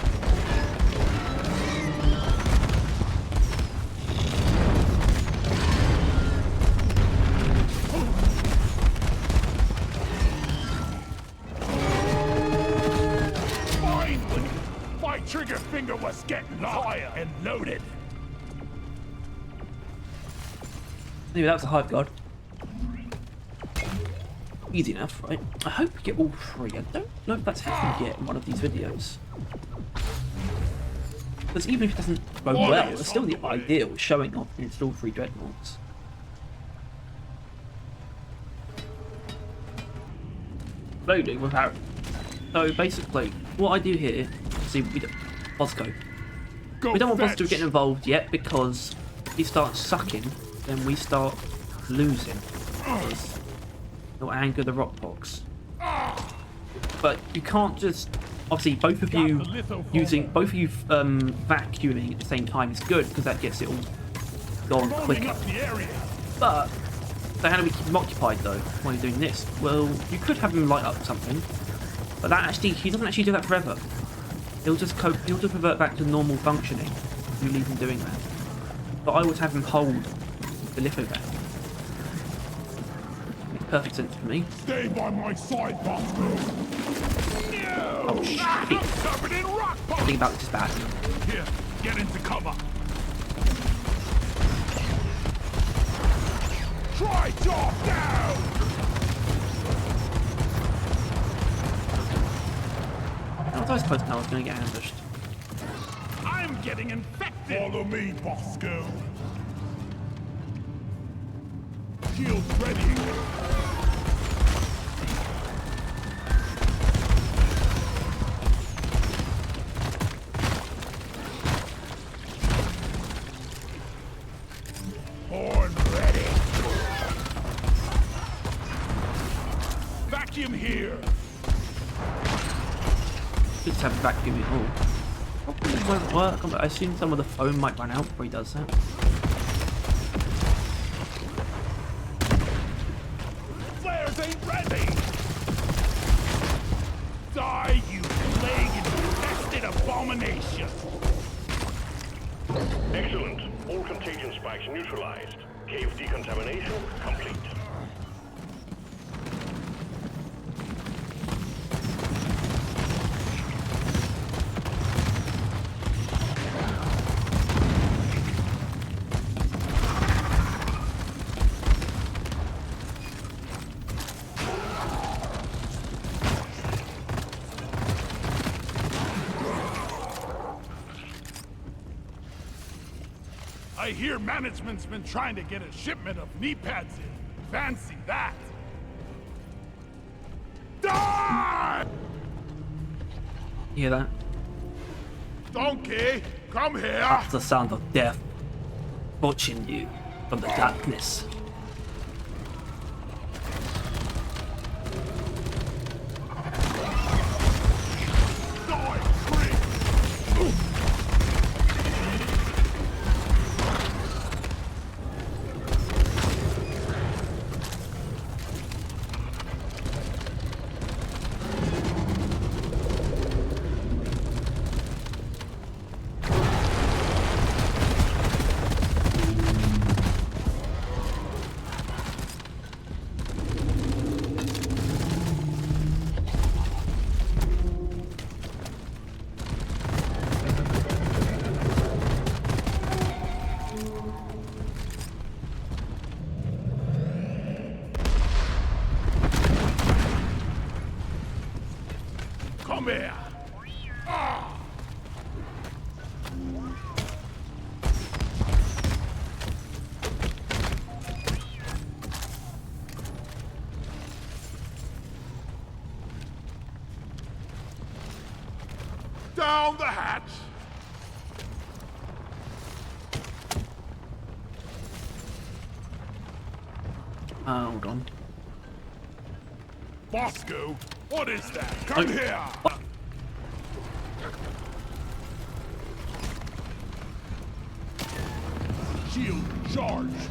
and loaded. Anyway, that was a hive guard. Easy enough, right? I hope we get all 3. I don't know if that's happened yet in one of these videos. Because even if it doesn't go well, it's still the ideal, showing off and install 3 dreadnoughts. Loading without. So basically, what I do here, see, we don't. Bosco. We don't want Bosco getting involved yet because if he starts sucking, then we start losing. Because it'll anger the rockbox. But you can't just. Obviously, both of you vacuuming at the same time is good because that gets it all gone quicker. But so how do we keep him occupied though while you're doing this? Well, you could have him light up something, but that actually he doesn't actually do that forever. He'll just revert back to normal functioning if you leave him doing that. But I would have him hold the litho back. Makes perfect sense for me. Stay by my side, Bosco. Oh shit! Covered in rock I think about this is bad. Here, get into cover. Try drop down. How was I supposed to know I was going to get ambushed? I'm getting infected. Follow me, Bosco. Shields ready. Horn ready. Vacuum here. Just have a vacuum it all. Probably won't work, but I assume some of the foam might run out before he does that. Flares ain't ready. Die, you plague infested abomination. Excellent. All contagion spikes neutralized. Cave decontamination complete. I hear management's been trying to get a shipment of knee pads in. Fancy that. Die! You hear that? Donkey, come here. That's the sound of death approaching you from the darkness. Die, free. Come here. Down the hatch. Hold on. Bosco, what is that? Come here. Shield charged.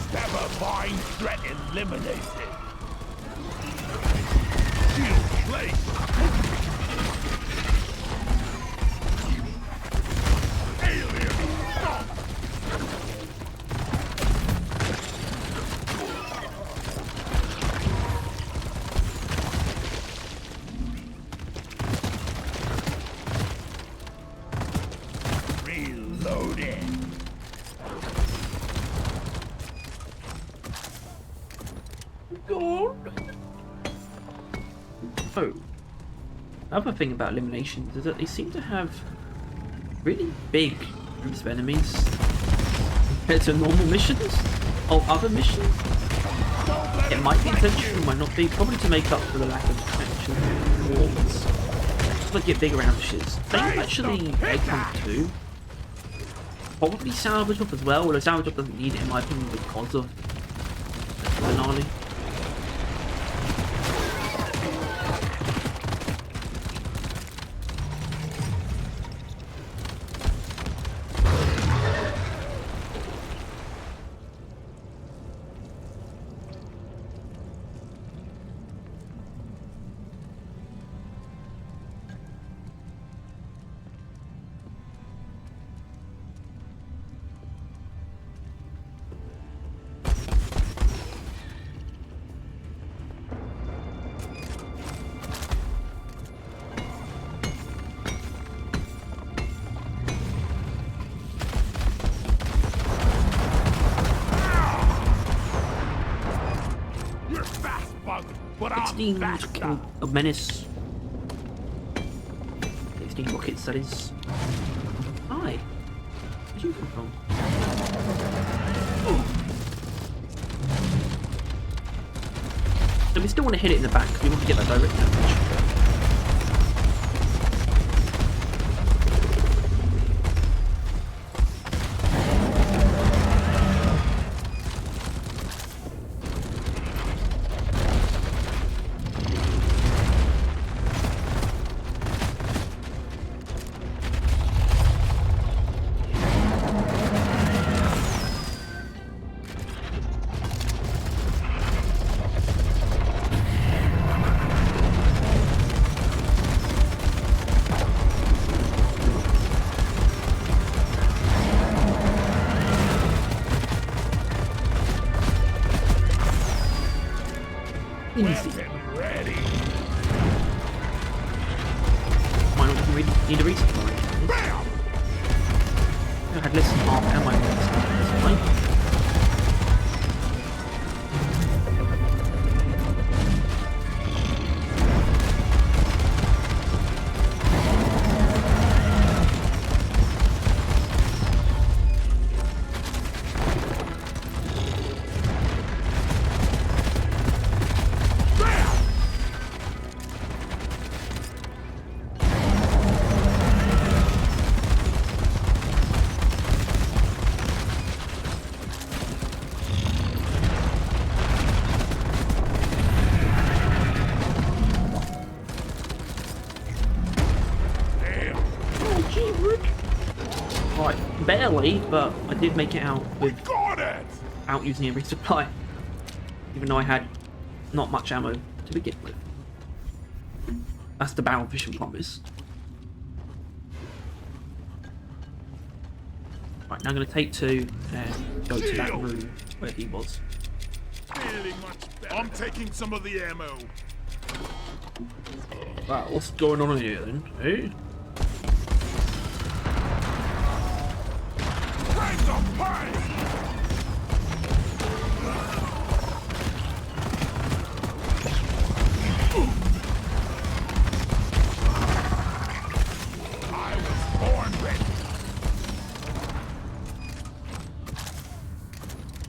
Stabber vine threat eliminated. Shield placed. Alien stop. god. Oh. Another thing about eliminations is that they seem to have really big groups of enemies compared to normal missions or other missions. It might be intentional, it might not be, probably to make up for the lack of actual rewards. Just like get bigger ambushes. They actually make them too. Probably salvage up as well, although salvage up doesn't need it in my opinion because of the finale. A menace. 16 rockets, that is. Hi. Where'd you come from? Oh. So we still want to hit it in the back because we want to get that direct damage. Need a resupply. I had less than half ammo on this one. Barely, but I did make it out without using a resupply, even though I had not much ammo to begin with. That's the barrel fishing promise. Right, now I'm going to take 2 and go to that room where he was. I'm taking some of the ammo. Right, what's going on here then? Eh? I was born ready.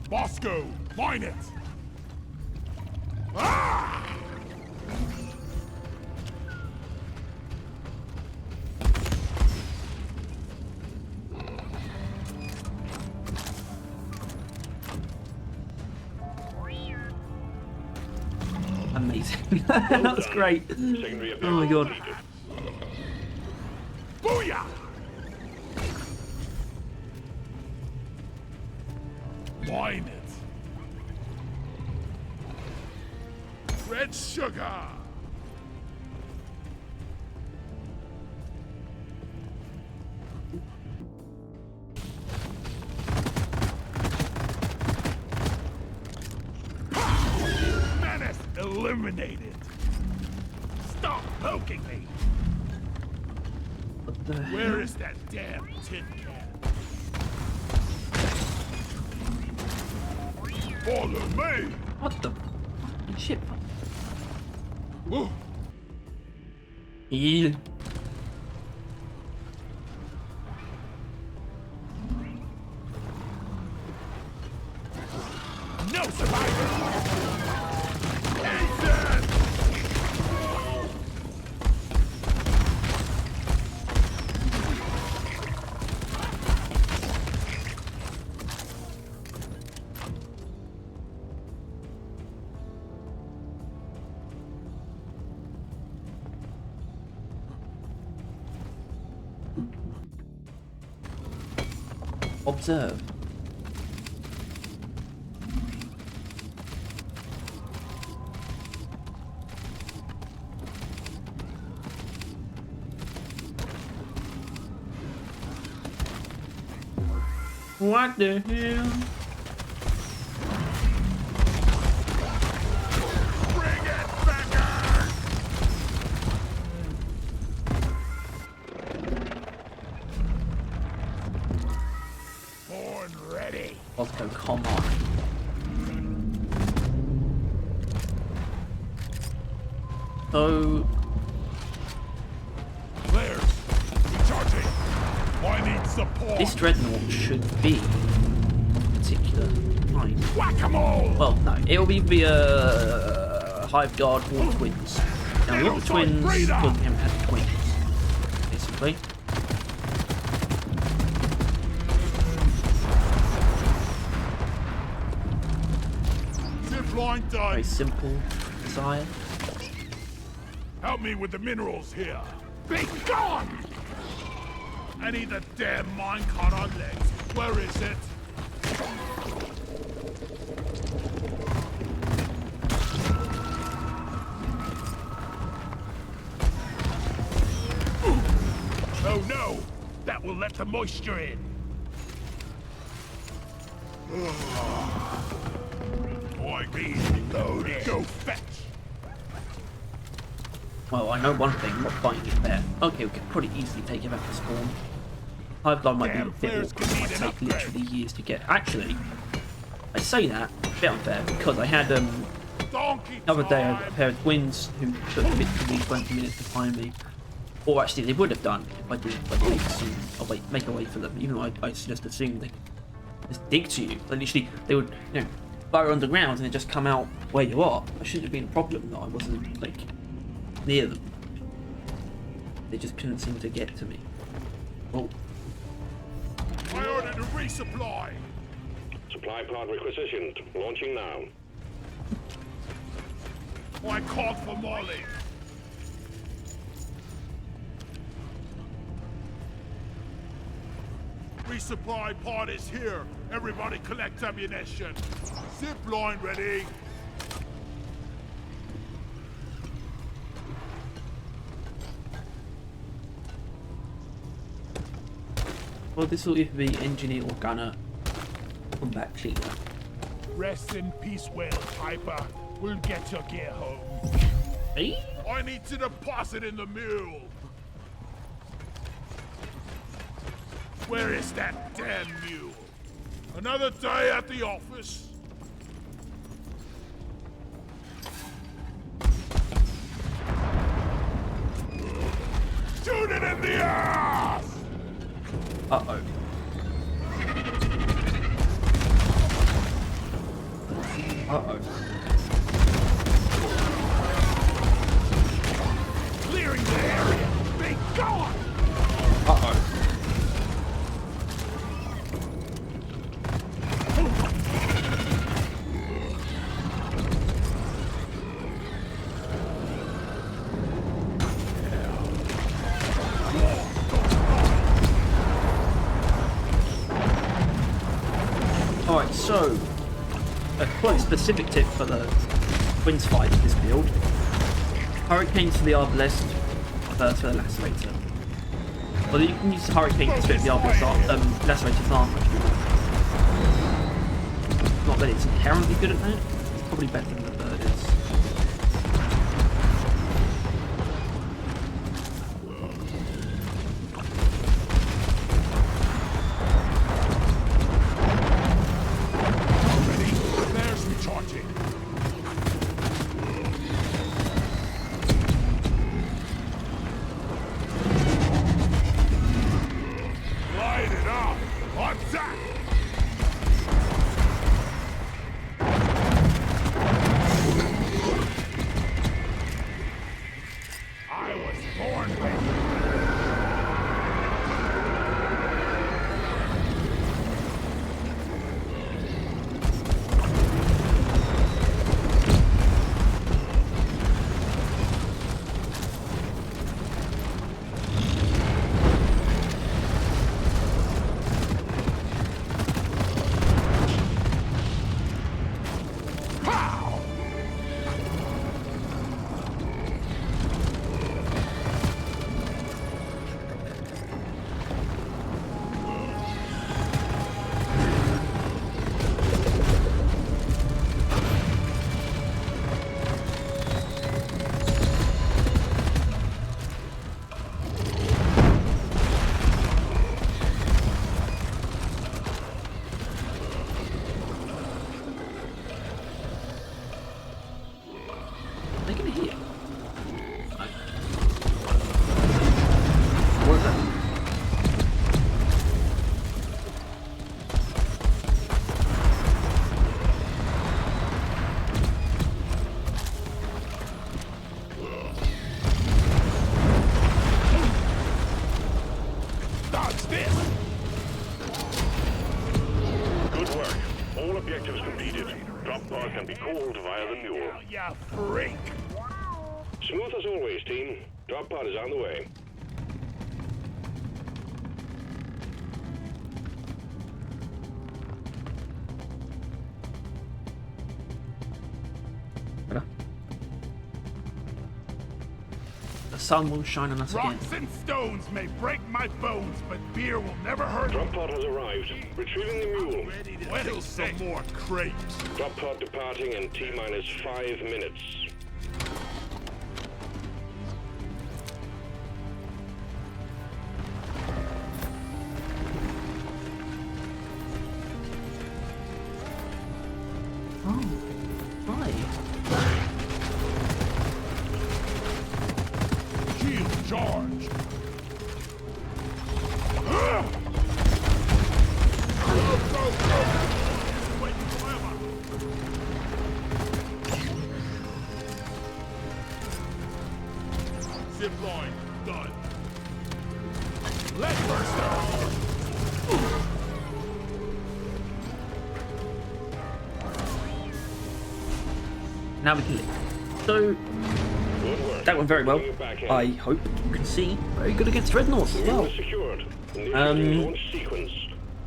Bosco, line it. Ah! Amazing. That was great. Oh my god. Booyah! Wine it. Red sugar. Menace eliminated. Stop poking me. What the hell? Where is that damn tin can? Follow me. What the? ship. Woo. Yeah. No survivors! Ethan! Observe. What the hell? Bring it, Becker! Born ready. Osco, come on. So, Flares, recharging. I need support. this dreadnought should be a particular line. Whack-a-mole! Well, no, it'll be via Hive Guard Water Twins. Now, Water Twins wouldn't have twins, basically. Zip line done. Very simple design. Help me with the minerals here. Be gone! I need the damn minecart on legs. Where is it? Oh no! That will let the moisture in. Boy, be loaded. Go fetch. Well, I know one thing, not fighting it there. Okay, we could probably easily take it back to spawn. Hive Guard might be a Damn bit flares awkward, could it might need an take upgrade. literally years to get. Actually, I say that, a bit unfair, because I had Donkey the other day a time. pair of twins who took literally 20 minutes to find me. Or actually, they would have done if I didn't make a way for them, even though I just assumed they just dig to you. They literally, they would, burrow underground and then just come out where you are. That shouldn't have been a problem that I wasn't, near them. They just couldn't seem to get to me. Oh, I ordered a resupply. Supply pod requisitioned. Launching now. I called for Molly. Resupply pod is here. Everybody collect ammunition. Zip line ready. well, this will either be engineer or gunner. Combat cleaner. Rest in peace, Whale Piper. We'll get your gear home. Me? I need to deposit in the mule. Where is that damn mule? Another day at the office. Shoot it in the ass! Uh-oh. Uh-oh. Clearing the area. Be gone! Uh-oh. Alright, so a quite specific tip for the Twins fight of this build. Hurricanes to the Arbalest, to the Lacerator. Well, you can use Hurricane to split the Lacerator's armor. Not that it's inherently good at that, it's probably better than the bird is. Ready? There's recharging. objectives completed. Drop pod can be called via the mule. Yeah, freak. Smooth as always, team. Drop pod is on the way. The sun will shine on us again. Rocks and stones may break my bones, but beer will never hurt. Drop pod has arrived. Retrieving the mule. Whettle some more crates. Drop pod departing in T-minus 5 minutes. Oh, right. Shield charged. Zip line done. Let burster. Now we can leave. So Good work. that went very well. Bring it back in. I hope you can see. Very good against Dreadnoughts as Mule well. is secured. Initiating launch sequence.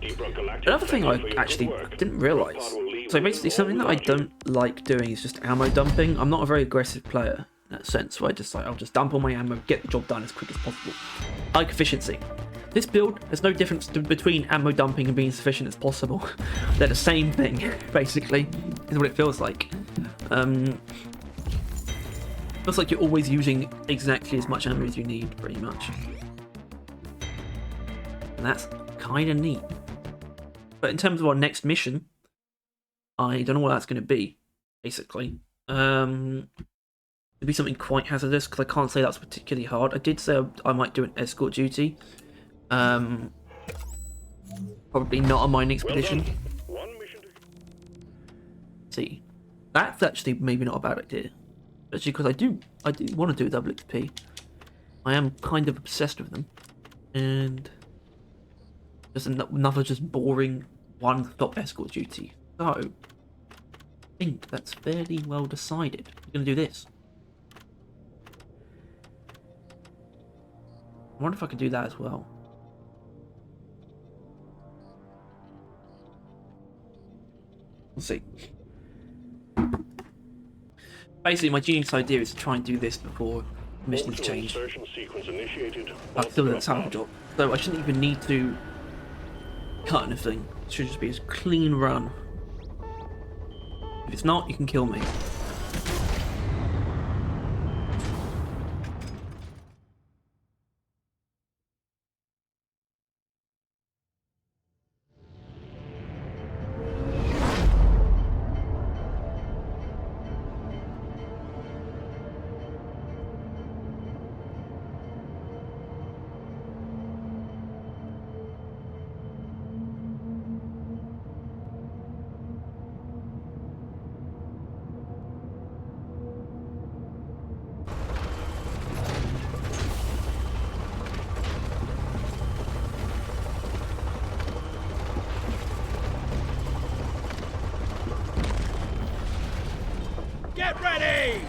Deep Rock Galactic. Another thing thank I you for your actually good work. didn't Drop realise. pod will leave So with basically, all something that I logic. don't like doing is just ammo dumping. I'm not a very aggressive player in that sense. So I just I'll just dump all my ammo, get the job done as quick as possible. I like efficiency. This build, there's no difference between ammo dumping and being as efficient as possible. They're the same thing, basically, is what it feels like. Feels like you're always using exactly as much ammo as you need, pretty much. And that's kind of neat. But in terms of our next mission, I don't know what that's going to be, basically. It'll be something quite hazardous, because I can't say that's particularly hard. I did say I might do an escort duty. Probably not on my next Well expedition. done. One mission to... See, that's actually maybe not a bad idea. Actually, because I do want to do a double XP. I am kind of obsessed with them, and just another just boring one-stop escort duty. So, I think that's fairly well decided. We're gonna do this. I wonder if I could do that as well. We'll see. Basically, my genius idea is to try and do this before missions Orbital change. insertion sequence initiated. I still didn't salvage job, so I shouldn't even need to cut anything. It should just be a clean run. If it's not, you can kill me. Get ready!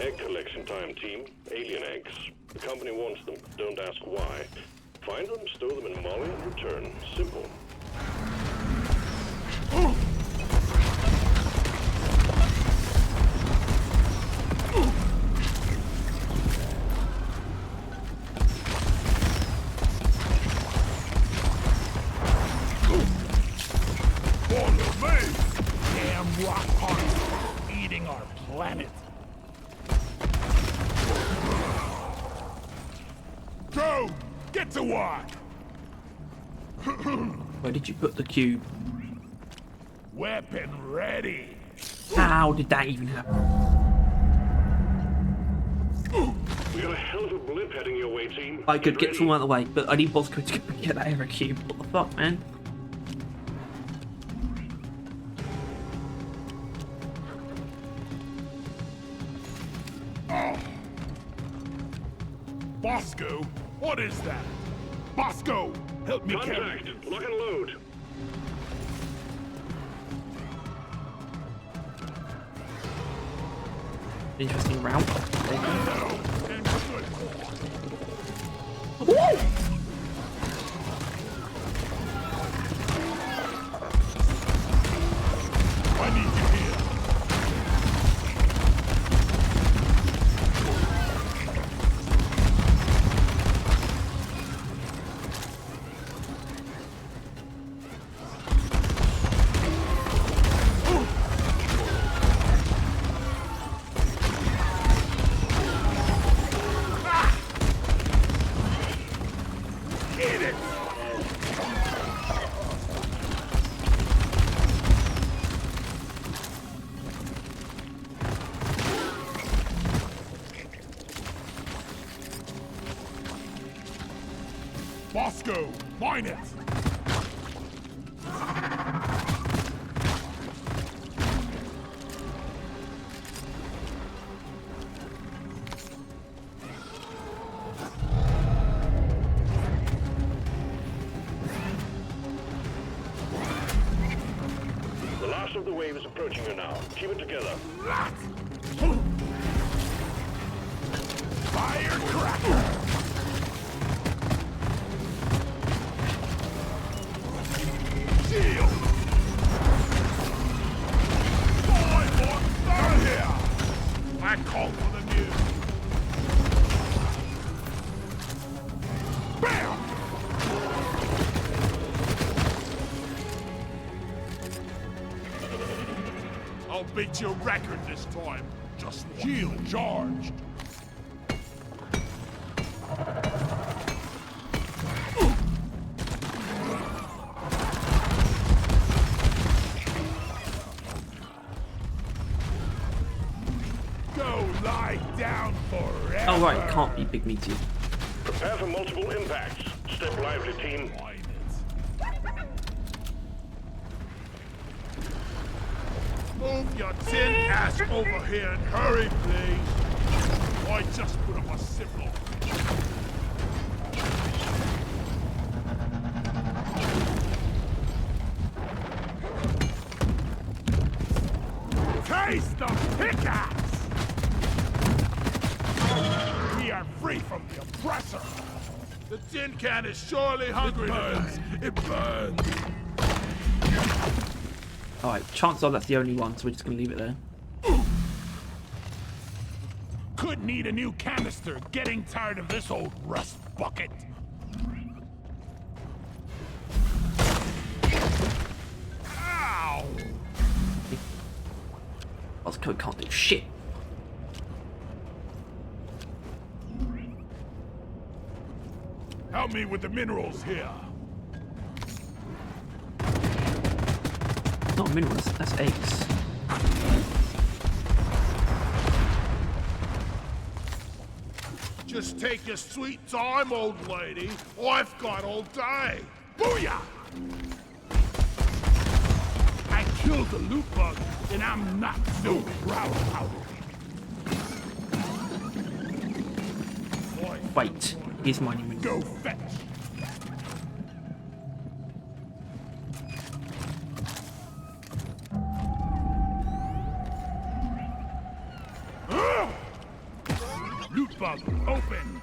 Egg collection time, team. Alien eggs. The company wants them. Don't ask why. Find them, stow them in Molly, and return. Simple. Follow me! Damn rock parts eating our planet. Go! Get to work! Where did you put the cube? Weapon ready! How did that even happen? We got a hell of a blip heading your way, team. I could get ready. someone out of the way, but I need Bosco to go get that error cube. What the fuck, man? Bosco? What is that? Bosco! Help me carry Contact! this. Lock and load. Interesting route. No, and good. I need you here. Get it! Bosco, mine it! The last of the wave is approaching you now. Keep it together. Firecracker! Shield! Boy, down here! I call for the news. Bam! I'll beat your record this time. Just shield charged. Go lie down forever. Oh right, it can't be big meaty. Prepare for multiple impacts. Step lively, team. Mine it. Move your tin ass over here and hurry, please. I just put up a signal. Taste the pickaxe! We are free from the oppressor. The tin can is surely hungry. It burns. It burns. Alright, chances are that's the only one, so we're just gonna leave it there. Could need a new canister. Getting tired of this old rust bucket. Ow! Osco can't do shit. Help me with the minerals here. Not minerals, that's eggs. Just take your sweet time, old lady. I've got all day. Booyah! I killed the loot bug, and I'm not so proud about it. Wait, here's mining minerals. Go fetch. Loot bug open.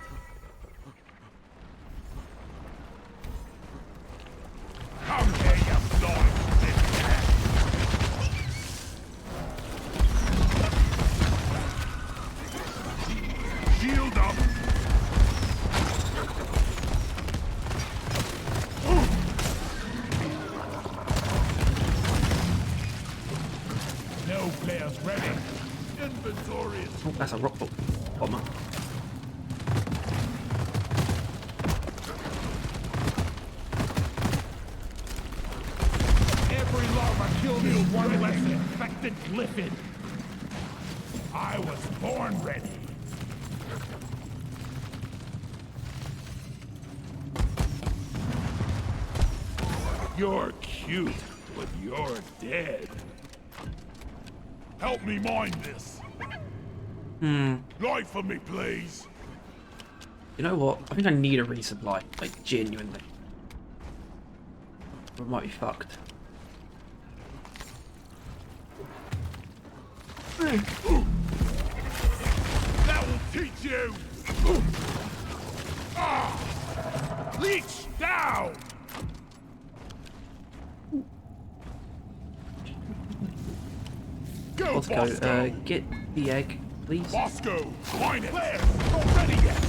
Come here, you blind bitch. Shield up. No players ready. Inventory is Oh, that's a rock bomber. every larva killed me one less infected glyphid. I was born ready. You're cute, but you're dead. Help me mine this. Light for me, please. You know what? I think I need a resupply. Like, genuinely. We might be fucked. That will teach you! Leech down! Go, Bosco, get the egg, please. Bosco, find it! Claire, not ready yet!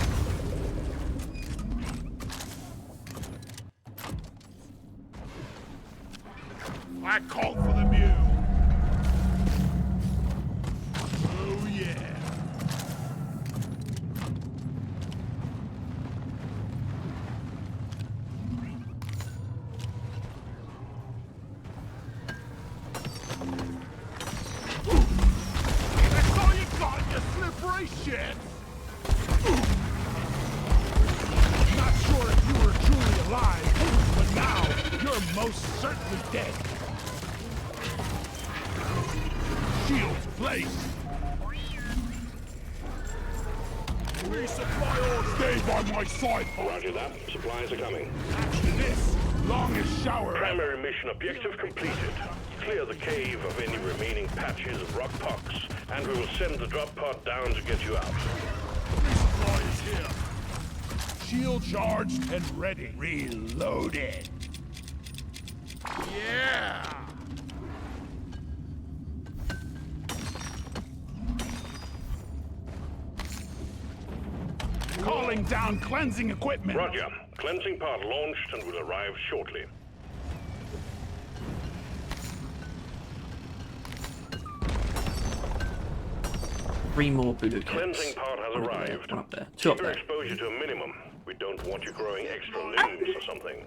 I called for the mule. Oh yeah. That's all you got, you slippery shit! Not sure if you were truly alive, but now you're most certainly dead. Shields placed. Resupply or stay by my side. Roger that. Supplies are coming. After this, longest shower. Primary mission objective completed. Clear the cave of any remaining patches of rock pox, and we will send the drop pod down to get you out. Resupply is here. Shield charged and ready. Reloaded. Yeah. Calling down cleansing equipment. Roger. Cleansing pod launched and will arrive shortly. Three more voodoo kits. Cleansing pod has arrived. One up there. Two up Keep your there. exposure to a minimum. We don't want you growing extra limbs or something.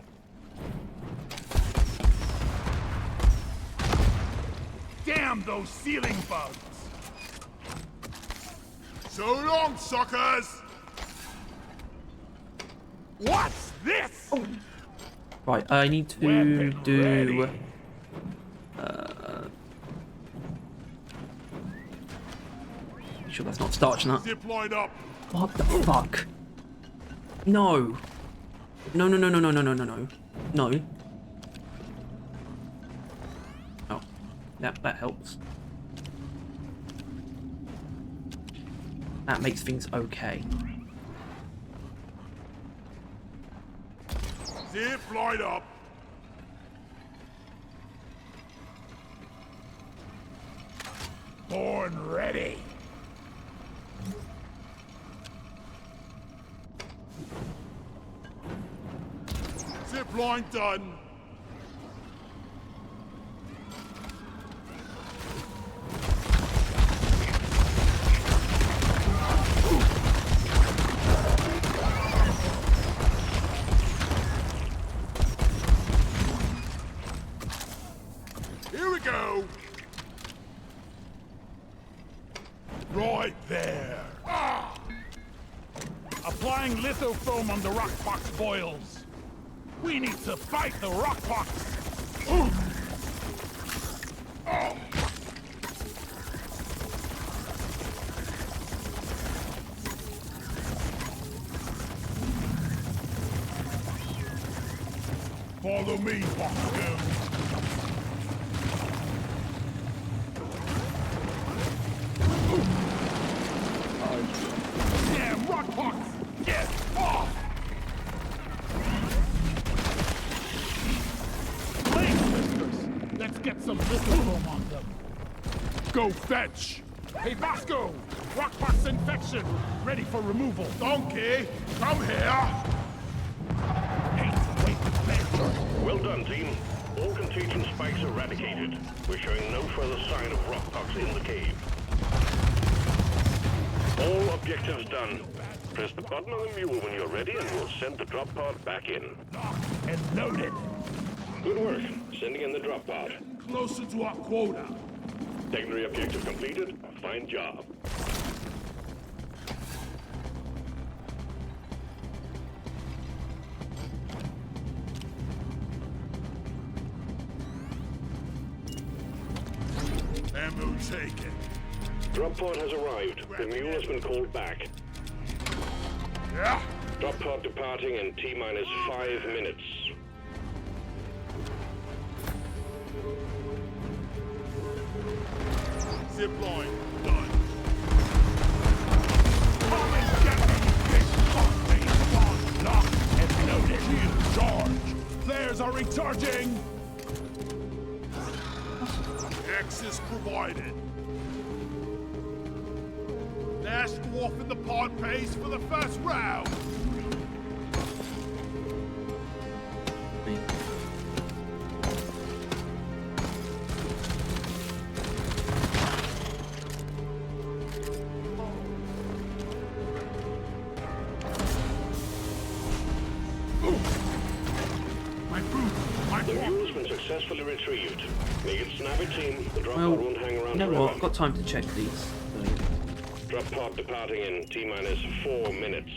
Damn those ceiling bugs. So long, suckers. What's this? Right, I need to Weapon do... ready. Sure that's not starch nut. Zip line up. What the fuck? No. No, no, no, no, no, no, no, no, no. No. Oh. That helps. That makes things okay. Zip line up. Born ready. Zip line done. Here we go. Right there. Ah! Applying lithofoam on the rockpox boils. We need to fight the rockpox. Oh. Follow me, Bosco. Damn rockpox! Get off! Blazblisters! Let's get some lithofoam on them. Go fetch! Hey, Bosco! Rockpox infection! Ready for removal. Donkey, come here! Hey, wait, Well done, team. All contagion spikes eradicated. We're showing no further sign of rockpox in the cave. All objectives done. Press the button on the mule when you're ready and we'll send the drop pod back in. and loaded. Good work. Sending in the drop pod. Closer to our quota. Secondary objective completed. Fine job. Ammo taken. Drop pod has arrived. The mule has been called back. Yeah, Drop pod departing in T-minus 5 minutes. Zipline done. Come and get me, you big fuck-face bomb. Locked and loaded. Shield charge. Flares are recharging. Access provided. Last dwarf in the pod pays for the first round. The mule's been successfully retrieved. Make it snappy, team. The drop Well, pod won't hang around you know forever. what? I've got time to check these. Drop pod departing in T-minus 4 minutes.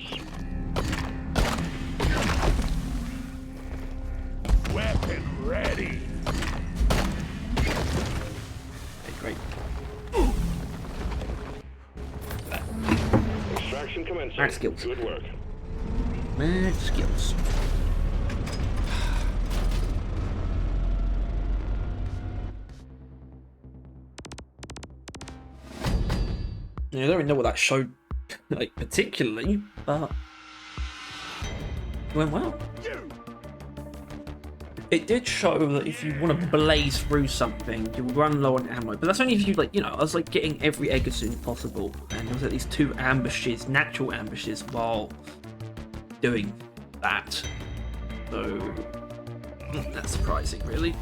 Weapon ready. Okay, great. Extraction commencing. Max skills. Good work. Max skills. Yeah, I don't really know what that showed, like, particularly, but it went well. It did show that if you want to blaze through something, you'll run low on ammo. But that's only if you, like, you know, I was, like, getting every egg as soon as possible. And there was at least 2 ambushes, natural ambushes, while doing that. So, that's surprising, really.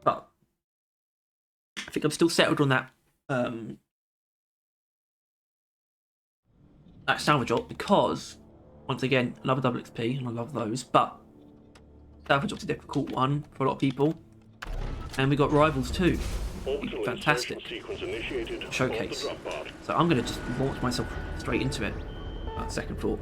But I think I'm still settled on that that salvage op because, once again, another double XP, and I love those, but salvage op's a difficult one for a lot of people. And we got rivals too. Orbital Fantastic insertion sequence initiated. showcase. On the drop pod. So I'm going to just launch myself straight into it. Second thought.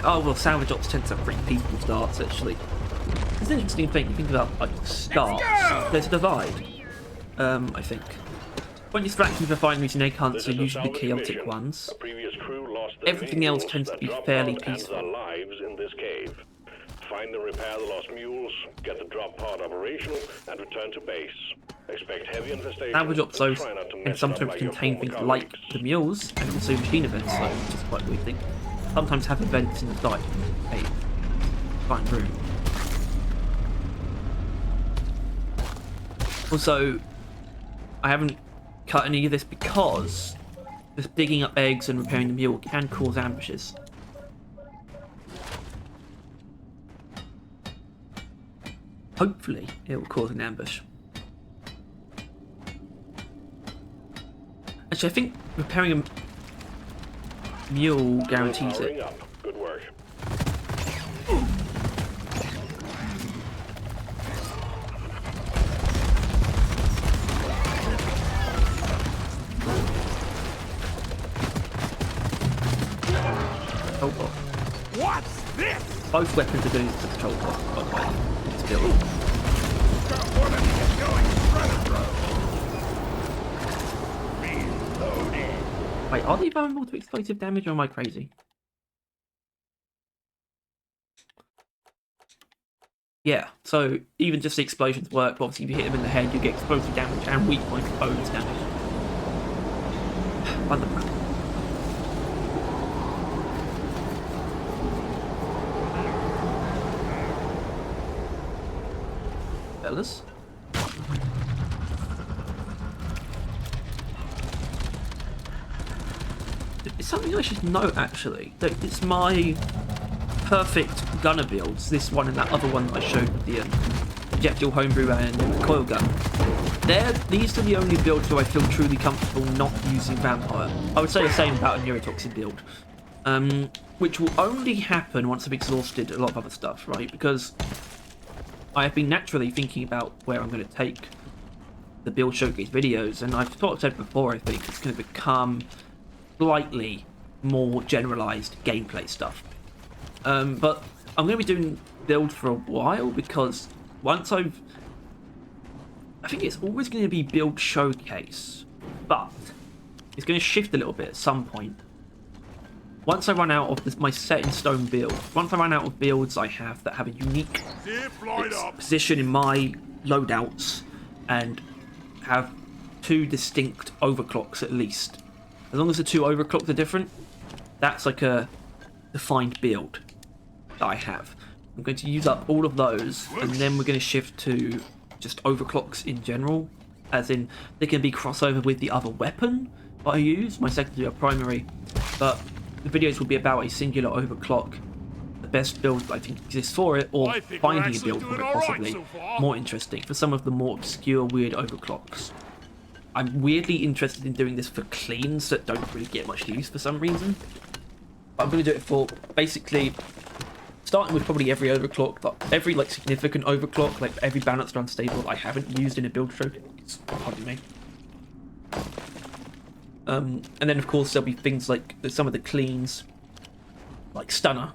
Oh, well, salvage ops tend to bring people starts, actually. It's an interesting thing. You think about, like, starts. There's a divide, I think. Point extraction for refineries and egg hunts are This is a usually salvage chaotic mission. ones. A previous crew lost their Everything main else mules tends to that be dropped fairly pod and peaceful. their lives in this cave. Find and repair the lost mules, get the drop pod operational, and return to base. Expect heavy infestation. Salvage ops, though, Try not to can mess it up sometimes like your contain former things like colleagues. the mules and also machine events, though, which is quite a weird thing. Sometimes have events in the site. Hey, fine room. Also, I haven't cut any of this because just digging up eggs and repairing the mule can cause ambushes. Hopefully, it will cause an ambush. Actually, I think repairing a mule guarantees Powering it. up. Good work. Oh, well. What's this? Both weapons are doing the control block, by the way. It's built. Got one of these going shredder throw. Reloaded. Wait, are they vulnerable to explosive damage or am I crazy? Yeah, so even just the explosions work, but obviously if you hit them in the head, you get explosive damage and weak point bonus damage. Wonderful. Fellas. It's something I should note, actually. That it's my perfect gunner builds, this one and that other one that I showed with the jet fuel homebrew and coil gun, these are the only builds where I feel truly comfortable not using vampire. I would say the same about a neurotoxin build, which will only happen once I've exhausted a lot of other stuff, right? Because I have been naturally thinking about where I'm going to take the build showcase videos, and I've sort of said before, I think it's going to become slightly more generalized gameplay stuff. But I'm going to be doing build for a while, because once I think it's always going to be build showcase, but it's going to shift a little bit at some point. Once I run out of my set in stone build, once I run out of builds I have that have a unique position in my loadouts and have 2 distinct overclocks at least. As long as the 2 overclocks are different, that's like a defined build that I have. I'm going to use up all of those, and then we're going to shift to just overclocks in general, as in they can be crossover with the other weapon that I use, my secondary or primary, but the videos will be about a singular overclock, the best build that I think exists for it, or finding a build for it possibly more interesting for some of the more obscure weird overclocks. I'm weirdly interested in doing this for cleans that don't really get much use for some reason. But I'm going to do it for basically starting with probably every overclock, every like significant overclock, like every balanced or unstable that I haven't used in a build showcase. Pardon me. And then of course there'll be things like some of the cleans, like Stunner,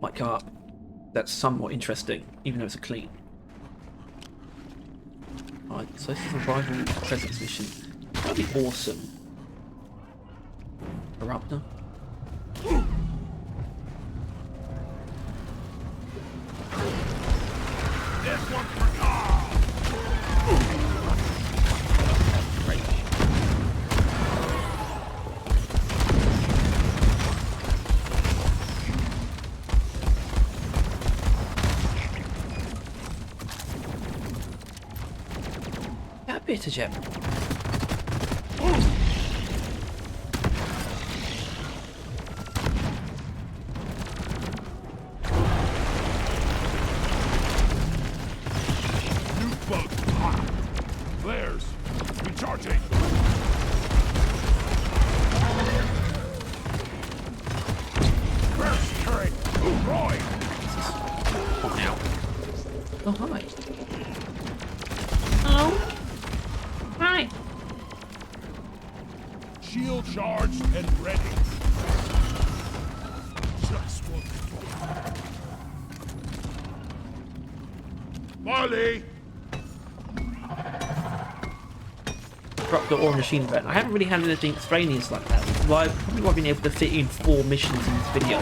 might come up. That's somewhat interesting, even though it's a clean. Alright, so this is a rival presence mission. That'd be awesome. Eruptor. This one's for Carl. Great. That bit of gem. Flares. Recharging. First turret. Roy. Oh, now. Oh, hi. Hello. Hi. Shield charged and ready. Just one. Molly. Eruptor or machine event. I haven't really had anything extraneous like that. Well, I probably won't been able to fit in 4 missions in this video.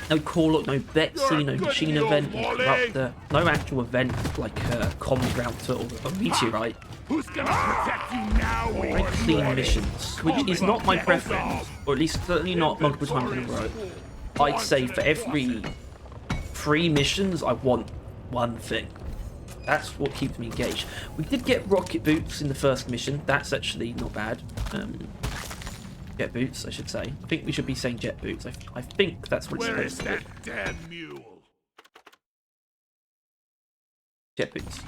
No Corlock, no Betsy, no machine event, no Eruptor, no actual event like Comms Router or a Meteorite. Who's gonna protect you now? Very clean missions, which is not my preference, or at least certainly not multiple times in a row. I'd say for every 3 missions, I want one thing. That's what keeps me engaged. We did get rocket boots in the first mission. That's actually not bad. Jet boots, I should say. I think we should be saying jet boots. I think that's what it's Where is supposed to that be. damn mule? Jet boots.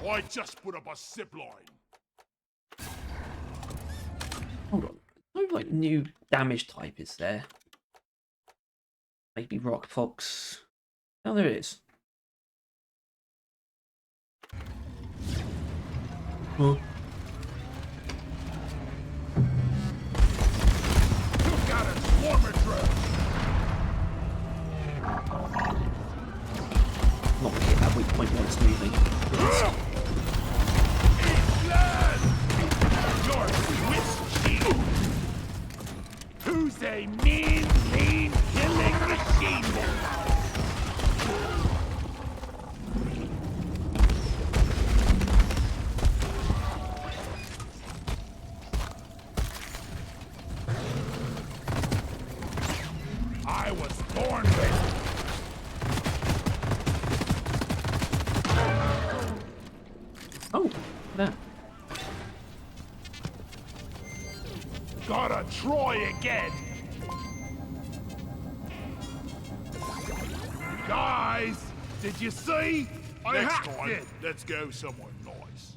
I just put up a zip line. Hold on. No like new damage type is there. Maybe Rock Fox. Oh, there it is. Huh. You got a swarmer drill. Not gonna hit that weak point once moving. You're Swiss cheese. Who's a mean, lean, killing machine? I was born with. Oh, that. Gotta try again. Guys, did you see? I hacked it. Let's go somewhere nice.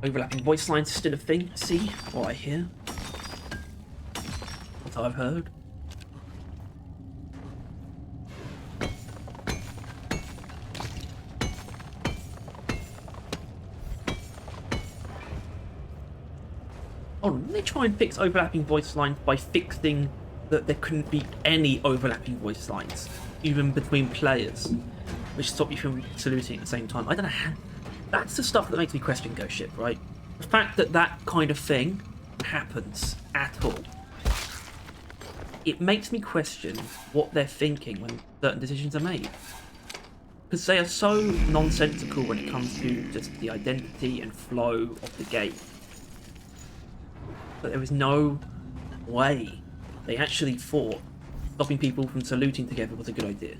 Overlapping voice lines is still a thing. See what I hear. What I've heard. Oh, didn't they try and fix overlapping voice lines by fixing that there couldn't be any overlapping voice lines, even between players, which stopped you from saluting at the same time? I don't know how. That's the stuff that makes me question Ghost Ship, right? The fact that that kind of thing happens at all. It makes me question what they're thinking when certain decisions are made. Because they are so nonsensical when it comes to just the identity and flow of the game. But there was no way they actually thought stopping people from saluting together was a good idea.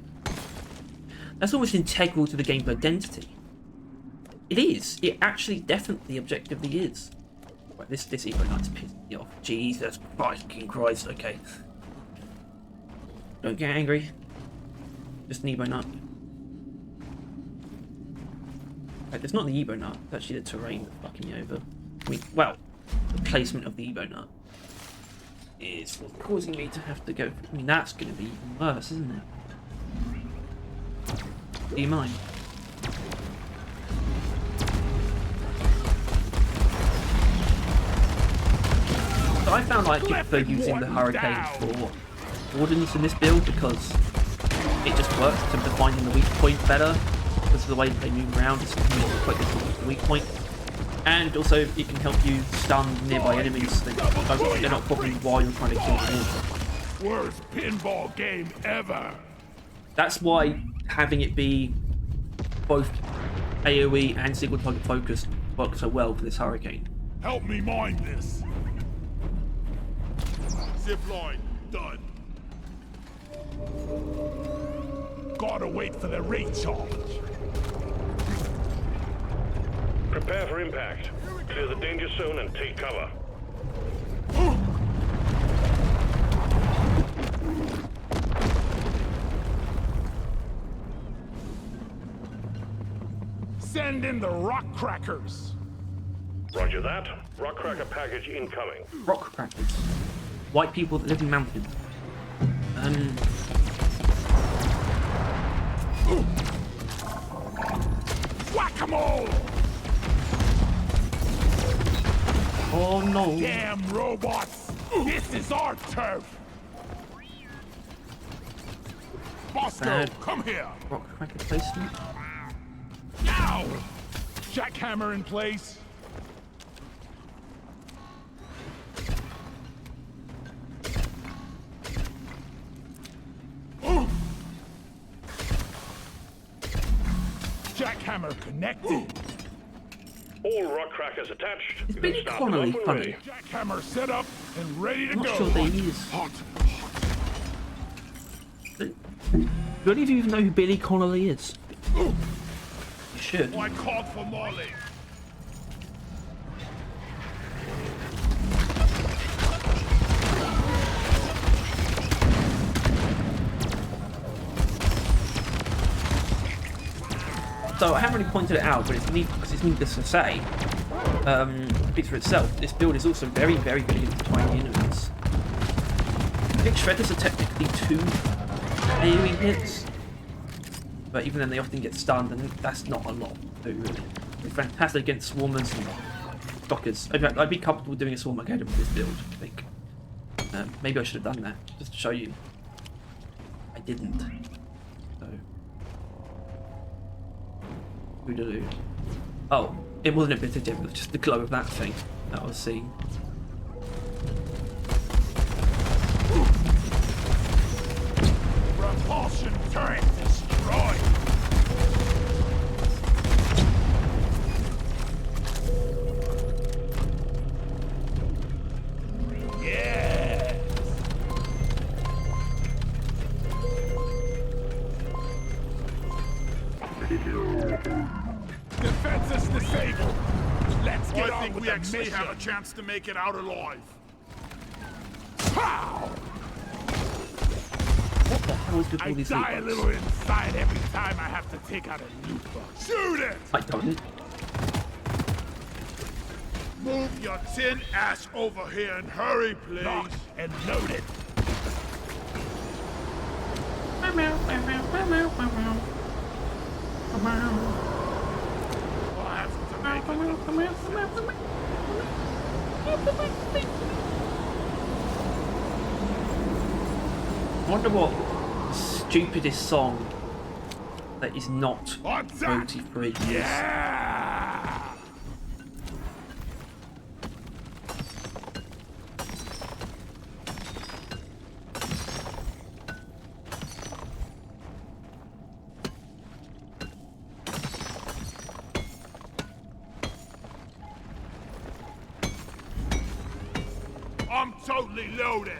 That's almost integral to the game's identity. It is. It actually definitely objectively is. Right, this Evo Knight's pissing me off. Jesus fucking Christ, okay. Don't get angry. Just an Evo Nut. Right, it's not the Evo Nut, it's actually the terrain that's fucking me over. I mean, well, the placement of the Evo Nut is what's causing me to have to go. I mean, that's going to be even worse, isn't it? Do you mind? So I found I prefer using the Hurricane for Wardens in this build because it just works in terms of finding the weak point better because of the way that they move around. It's quite difficult with the weak point. And also, it can help you stun nearby enemies. They're not bothering while you're trying to kill them. Worst pinball game ever. That's why having it be both AoE and single target focused works so well for this Hurricane. Help me mine this. Zipline done. Gotta wait for the recharge. Prepare for impact. Clear the danger zone and take cover. Send in the rock crackers. Roger that. Rock cracker package incoming. Rock crackers. White people that live in mountains. Whack-a-mole! Oh no. Damn robots! This is our turf! Bosco, Bad. come here! Rock cracker placement. Now! Jackhammer in place. Jackhammer connected. All rock crackers attached. Is You Billy can start Connolly them off when funny? ready. Jackhammer set up and ready to I'm go. not sure that he is. Hot. Do any of you even know who Billy Connolly is? You should. I called for Molly. So I haven't really pointed it out, but it's neat because it's needless to say. Speaks for itself. This build is also very, very good against tiny enemies. I think Shredders are technically 2 AoE hits, but even then they often get stunned, and that's not a lot to do, really. They're fantastic against Swarmers and Dockers. I'd be comfortable doing a Swarm Armageddon with this build, I think. Maybe I should have done that, just to show you. I didn't. So. Who-da-doo. Oh, it wasn't a bit of dim, it was just the glow of that thing that I was seeing. Repulsion turret destroyed. Yes. Defense is disabled. Let's get on with the mission. have a chance to make it out alive. What the hell is with all I these die a loot little boxes? inside every time I have to take out a loot box. Shoot it! I don't. Move your tin ass over here and hurry, please. Lock and load it. I'll have to make I wonder what stupidest song that is not On top. royalty free is. Yeah! I'm totally loaded.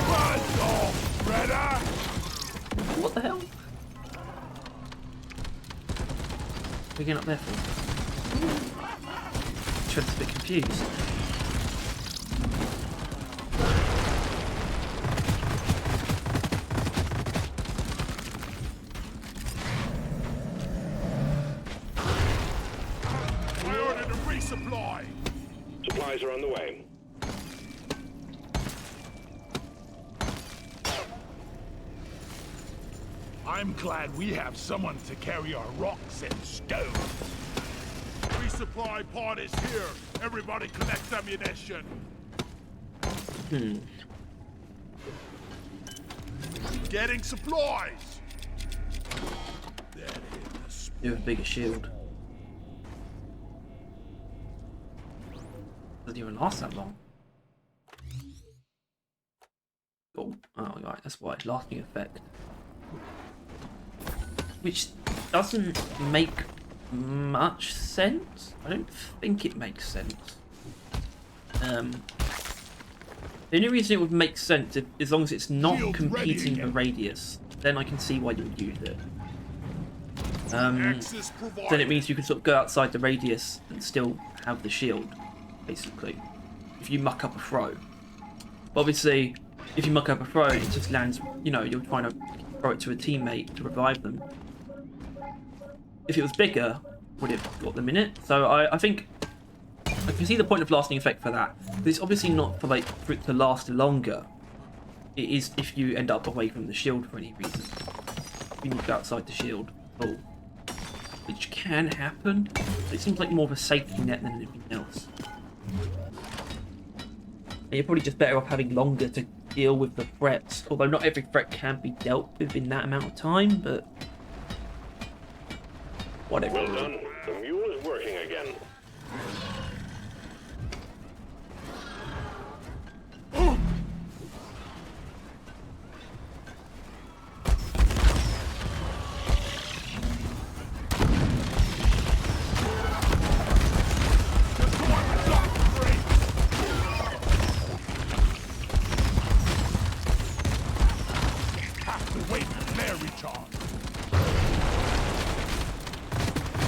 Buzz off, Redder! What the hell? We're getting up there for? Trent's a bit confused. I ordered a resupply. Supplies are on the way. I'm glad we have someone to carry our rocks and stones. Resupply pod is here. Everybody collect ammunition. Getting supplies. That is You have a bigger shield. Doesn't even last that long. Oh, right, that's why. Lasting effect. Which doesn't make much sense. I don't think it makes sense. The only reason it would make sense is as long as it's not Shield competing ready. for radius, then I can see why you would use it. access provided. Then it means you can sort of go outside the radius and still have the shield, basically. If you muck up a throw. But obviously, if you muck up a throw, it just lands, you know, you're trying to throw it to a teammate to revive them. If it was bigger, would it have got them in it? So I think I can see the point of lasting effect for that. But it's obviously not for like for it to last longer. It is if you end up away from the shield for any reason. If you move outside the shield, oh, which can happen. It seems like more of a safety net than anything else. And you're probably just better off having longer to deal with the threats. Although not every threat can be dealt with in that amount of time, but whatever. Well done. The mule is working again.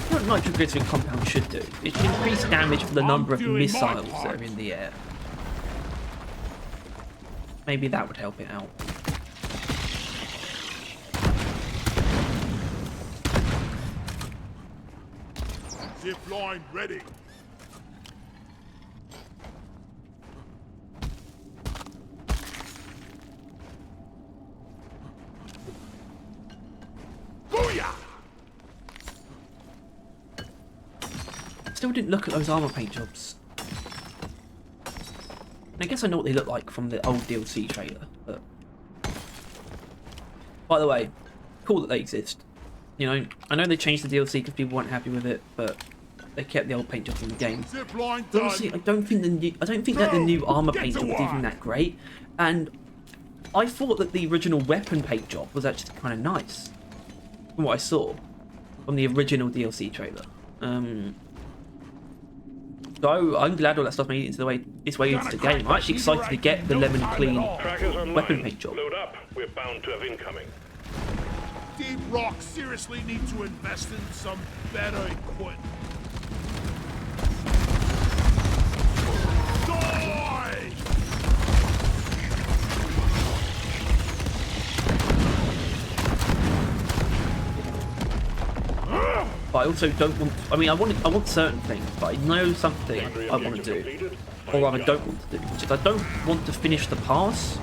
What nitroglycerin compound should do? It should increase damage for the number of doing my missiles that part. are in the air. Maybe that would help it out. Zip line ready. Booyah! Still didn't look at those armor paint jobs. And I guess I know what they look like from the old DLC trailer, but by the way, cool that they exist. You know, I know they changed the DLC because people weren't happy with it, but they kept the old paint jobs in the game. Zip line But done. honestly, I don't think that the new armor Get paint to job was work. even that great, and I thought that the original weapon paint job was actually kind of nice from what I saw from the original DLC trailer. So I'm glad all that stuff made it into its way into the game. I'm actually excited to get the lemon clean Trackers online. weapon paint job. Load up. We're bound to have incoming. Deep Rock seriously need to invest in some better equipment. Die! But I also don't want. I mean, I want certain things, but I know something I want to do, or I don't want to do, which is I don't want to finish the pass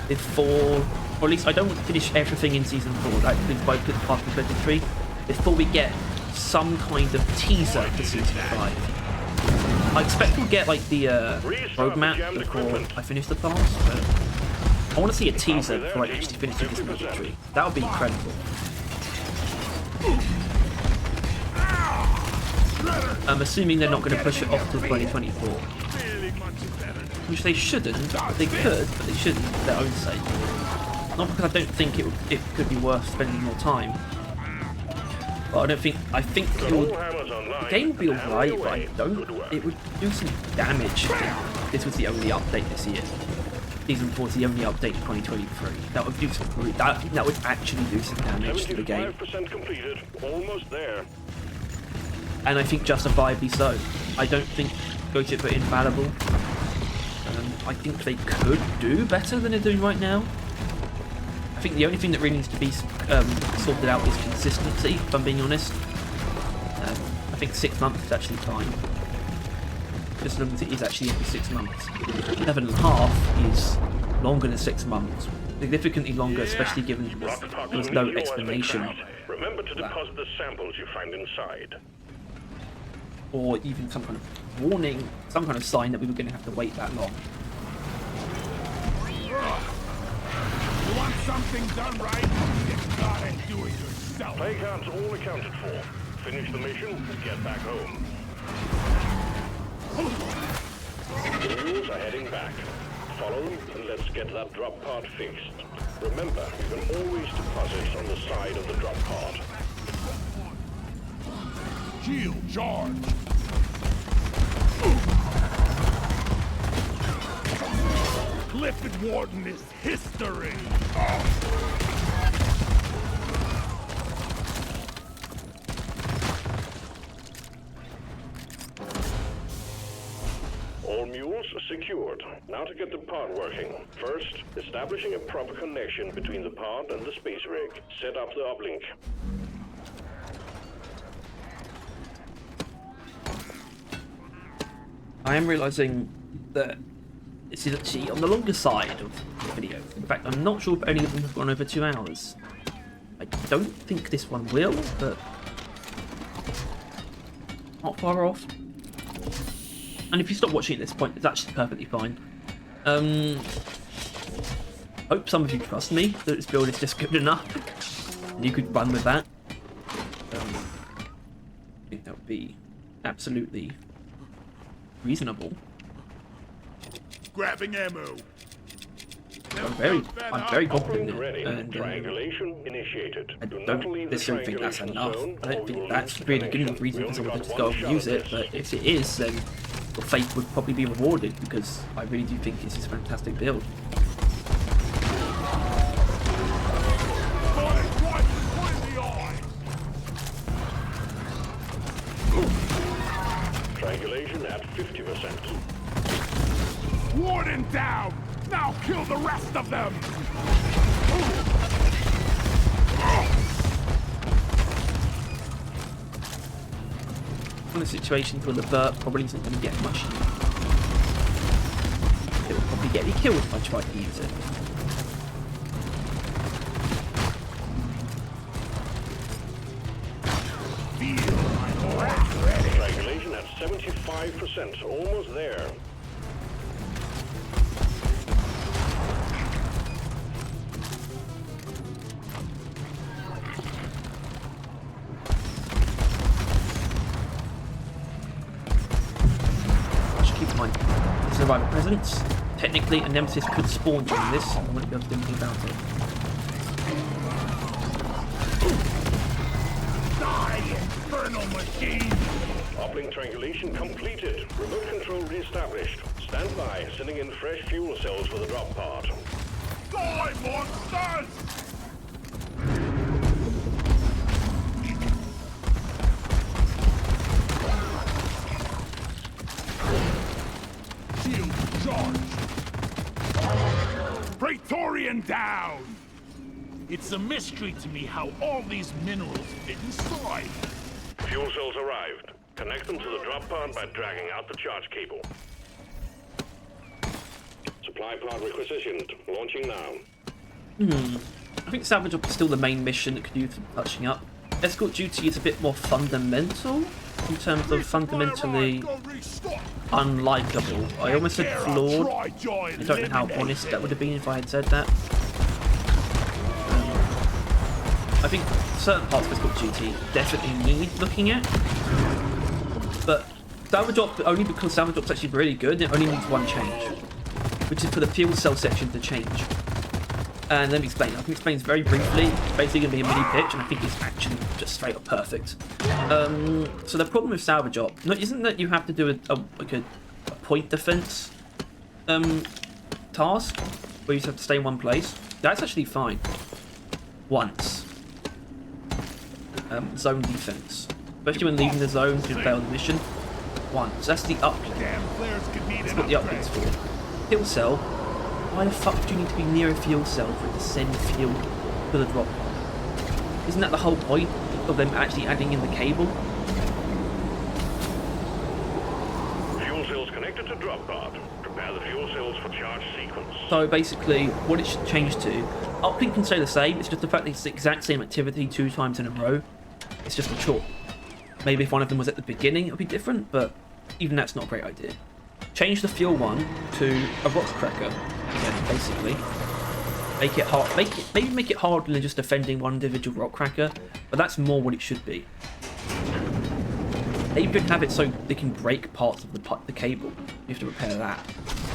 before, or at least I don't want to finish everything in season 4. That includes both the pass and 23 before we get some kind of teaser to season 5. I expect we'll get like the roadmap before I finish the pass, but I want to see a teaser before I actually finish this inventory. That would be incredible. I'm assuming they're not going to push it off to 2024, which they shouldn't. They could, but they shouldn't for their own sake. Not because I don't think it could be worth spending more time, but I don't think. I think the game would be alright, but I don't. It would do some damage if this was the only update this year. Season 4 is the only update in 2023. That would do some. That would actually do some damage to the game. 75% completed. Almost there. And I think justifiably so. I don't think Ghost are infallible. I think they could do better than they're doing right now. I think the only thing that really needs to be sorted out is consistency, if I'm being honest. I think 6 months is actually fine. Just as long as it is actually every 6 months. 11.5 is longer than 6 months. Significantly longer, especially given there was no explanation. Remember to deposit the samples you find inside. Or even some kind of warning, some kind of sign that we were going to have to wait that long. You want something done right? You gotta do it yourself. Play counts all accounted for. Finish the mission and get back home. The mules are heading back. Follow them and let's get that drop pod fixed. Remember, you can always deposit on the side of the drop pod. Shield charge. Clifford Warden is history. All mules secured. Now to get the pod working. First, establishing a proper connection between the pod and the space rig. Set up the uplink. I am realizing that this is actually on the longer side of the video. In fact, I'm not sure if any of them have gone over 2 hours. I don't think this one will, but not far off. And if you stop watching at this point, it's actually perfectly fine. Hope some of you trust me that this build is just good enough and you could run with that. I think that would be absolutely reasonable. Grabbing ammo. I'm very confident in Ready. it, and Triangulation initiated. I Do not don't leave the necessarily think that's triangulation enough. zone, I or don't you think will that's lose really the good enough connection. reason You for only someone to got go one and shot use at it, this. but if it is, then your faith would probably be rewarded, because I really do think this is a fantastic build. Triangulation at 50%. Warden down! Now kill the rest of them! In a situation where the Vert probably isn't going to get much. It will probably get me killed if I try to use it. Triangulation at 75%. Almost there. I should keep in mind, this is a rival presence. Technically, a Nemesis could spawn during this, and I wouldn't be able to do anything about it. Die, infernal machine! Uplink triangulation completed. Remote control reestablished. Stand by, sending in fresh fuel cells for the drop pod. Die, monsters! Shield charged. Praetorian down! It's a mystery to me how all these minerals fit inside. Fuel cells arrived. Connect them to the drop pod by dragging out the charge cable. Supply pod requisitioned. Launching now. I think salvage job is still the main mission that could use some touching up. Escort duty is a bit more fundamental in terms of fundamentally unlikable. I almost said flawed. I don't know how honest that would have been if I had said that. I think certain parts of escort duty definitely need looking at, but salvage job, only because salvage job's actually really good, it only needs one change, which is for the fuel cell section to change. And let me explain. I can explain this very briefly. It's basically going to be a mini pitch, and I think it's actually just straight up perfect. So the problem with salvage op isn't that you have to do a point defense task where you just have to stay in one place. That's actually fine. Once. Zone defense, especially when leaving the zone to fail the mission. Once. That's the uplink. That's what the uplink's for. Fuel cell. Why the fuck do you need to be near a fuel cell for it to send fuel to the drop pod? Isn't that the whole point of them actually adding in the cable? Fuel cells connected to drop pod. Prepare the fuel cells for charge sequence. So basically, what it should change to, uplink can stay the same. It's just the fact that it's the exact same activity 2 times in a row. It's just a chore. Maybe if one of them was at the beginning, it would be different, but even that's not a great idea. Change the fuel one to a rock cracker again, basically. Make it hard. Maybe make it harder than just defending one individual rock cracker, but that's more what it should be. They could have it so they can break parts of the cable. You have to repair that.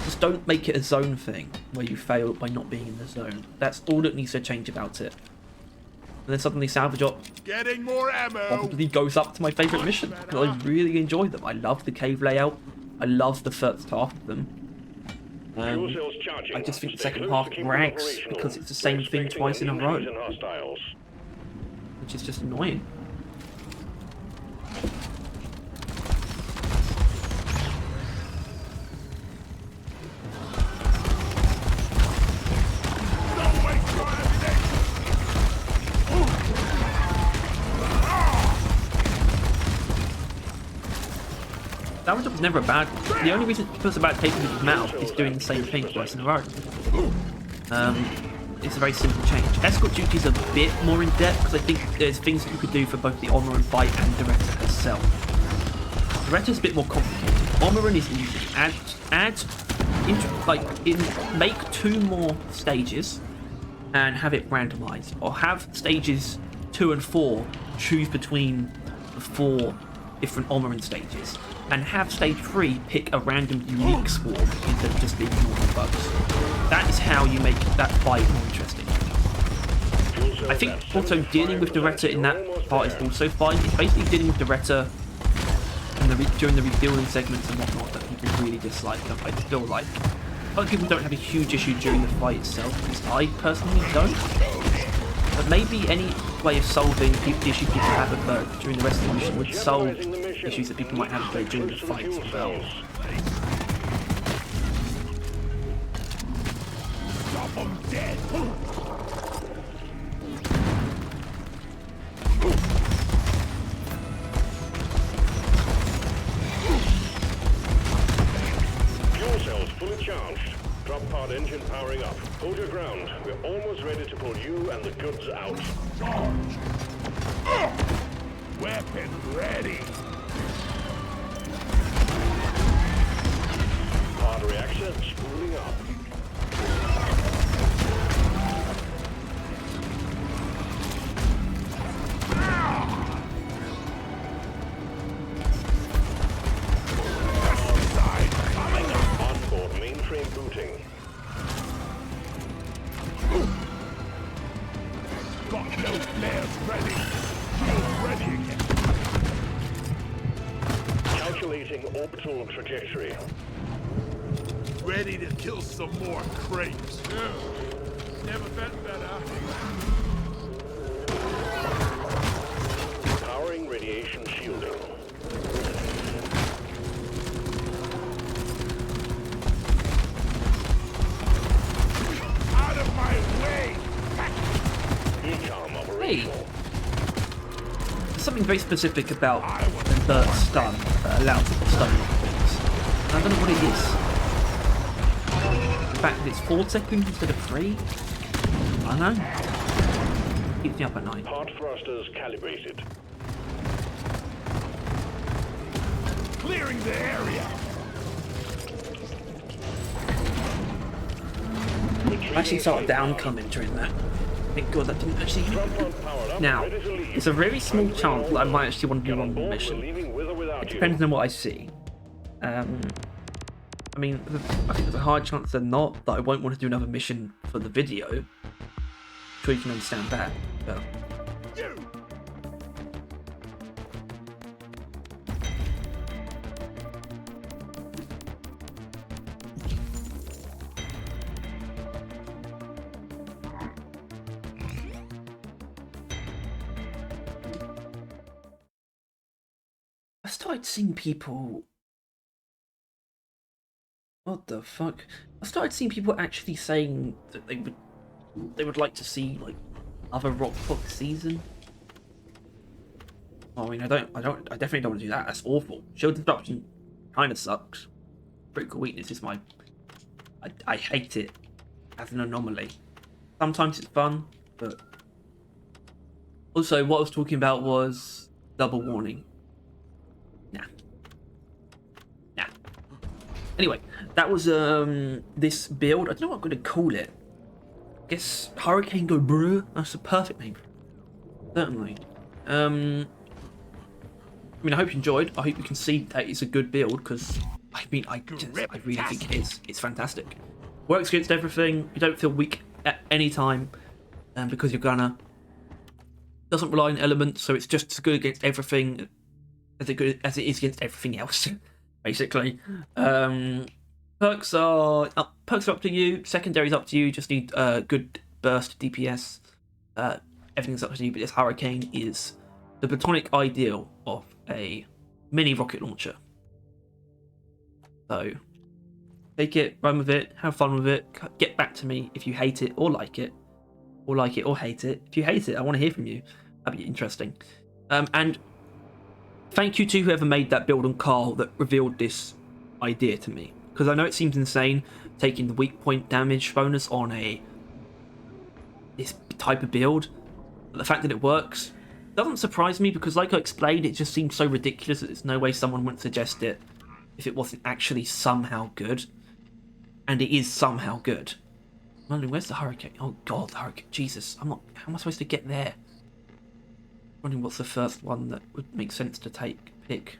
Just don't make it a zone thing where you fail by not being in the zone. That's all that needs to change about it. And then suddenly salvage op Getting more ammo. probably goes up to my favourite mission because I really enjoy them. I love the cave layout. I love the first half of them. Fuel cells charging. I just think the Stay second close half to keep them drags operational. because it's the same We're thing expecting twice in a an row, increase in hostiles. which is just annoying. Salvage job is never a bad one. The only reason it's about taking it out is doing the same thing twice in a row. It's a very simple change. Escort duty is a bit more in depth because I think there's things that you could do for both the Omoran fight and Doretta herself. Doretta's a bit more complicated. Omoran is easy. Make 2 more stages and have it randomized, or have stages 2 and 4 choose between the 4 different Omoran stages, and have stage 3 pick a random unique swarm instead of just leaving normal bugs. That is how you make that fight more interesting. I think also dealing with Doretta in that part is also fine. It's basically dealing with Doretta during the rebuilding segments and whatnot that people really dislike. I feel like other people don't have a huge issue during the fight itself, because I personally don't. But maybe any way of solving the issues people have during the rest of the mission would solve issues that people might have during the fights as well. Stop 'em dead. Fuel cells fully charged. Drop pod engine powering up. Hold your ground. We're almost ready to pull you and the goods out. Charge. Weapon ready. Pod reactor spooling up. Onboard mainframe booting. Got no flares ready. Shield ready again. Calculating orbital trajectory. Ready to kill some more crepes. Yeah. Never felt better. Powering radiation shielding. Out of my way! Ecom operational. Hey, something very specific about the stun that allows it to stun things. I don't know what it is. The fact that it's 4 seconds instead of 3? I don't know. Keeps me up at night. Part thrusters calibrated. Clearing the area! I actually saw a down coming during that. Thank God that didn't actually hit me. Now, it's a very small chance that I might actually want to do on the mission. It depends on what I see. I mean, I think there's a high chance than not that I won't want to do another mission for the video. I'm sure you can understand that. But I started seeing people. What the fuck? I started seeing people actually saying that they would like to see like other Rockbox season. I mean, I definitely don't want to do that. That's awful. Shield disruption kind of sucks. Critical weakness is I hate it as an anomaly. Sometimes it's fun, but also what I was talking about was double warning. Nah. Anyway, that was this build. I don't know what I'm going to call it. I guess Hurricane Go Brr. That's the perfect name. Certainly. I mean, I hope you enjoyed. I hope you can see that it's a good build because I mean, I really think it is. It's fantastic. Works against everything. You don't feel weak at any time, because you're gonna. Doesn't rely on elements, so it's just as good against everything as it is against everything else. Basically, perks are up to you. Secondaries up to you. Just need good burst DPS. Everything's up to you. But this Hurricane is the platonic ideal of a mini rocket launcher. So take it, run with it, have fun with it. Get back to me if you hate it or like it, or hate it. If you hate it, I want to hear from you. That'd be interesting. And thank you to whoever made that build on Carl that revealed this idea to me, because I know it seems insane taking the weak point damage bonus on this type of build, but the fact that it works doesn't surprise me, because like I explained, it just seems so ridiculous that there's no way someone wouldn't suggest it if it wasn't actually somehow good. And it is somehow good. I'm wondering, where's the Hurricane? Oh god, the Hurricane. Jesus, how am I supposed to get there? I'm wondering what's the first one that would make sense to pick.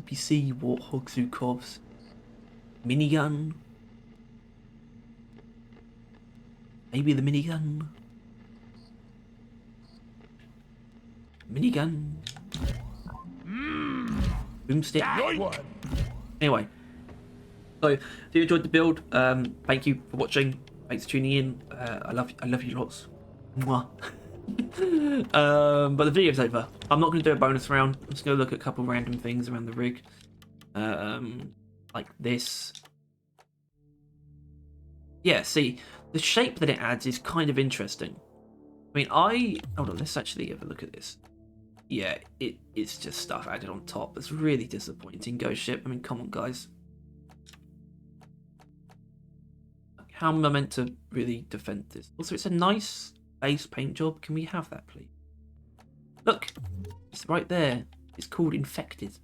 NPC, Warthog, Zhukovs, minigun. Maybe the minigun. Boomstick. Anyway, so if you enjoyed the build, thank you for watching. Thanks for tuning in. I love you lots. Mwah. But the video's over. I'm not going to do a bonus round. I'm just going to look at a couple random things around the rig, like this. Yeah, see, the shape that it adds is kind of interesting. I mean, hold on. Let's actually have a look at this. Yeah, it's just stuff added on top. It's really disappointing. Ghost ship. I mean, come on, guys. How am I meant to really defend this? Also, it's a nice base paint job. Can we have that, please? Look, it's right there. It's called Infected.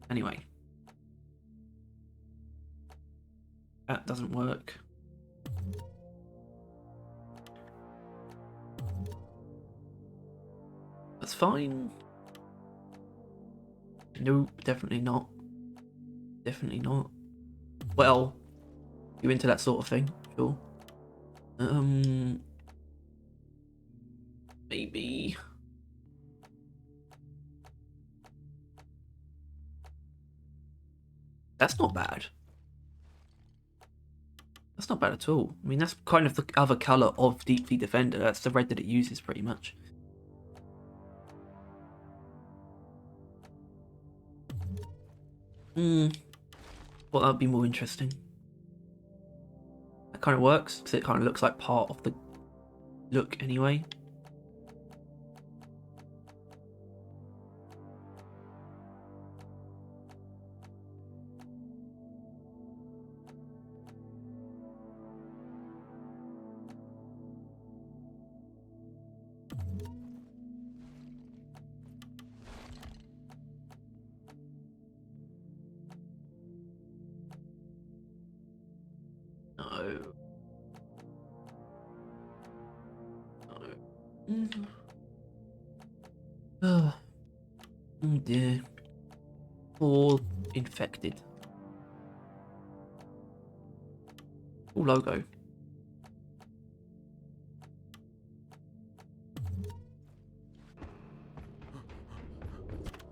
Anyway. That doesn't work. That's fine. Nope, definitely not. Definitely not. Well, you're into that sort of thing, sure. Maybe. That's not bad. That's not bad at all. I mean, that's kind of the other colour of Deep Fleet Defender. That's the red that it uses, pretty much. Well, that would be more interesting. That kind of works, because it kind of looks like part of the look anyway. No. No. Oh dear. All infected. Cool logo.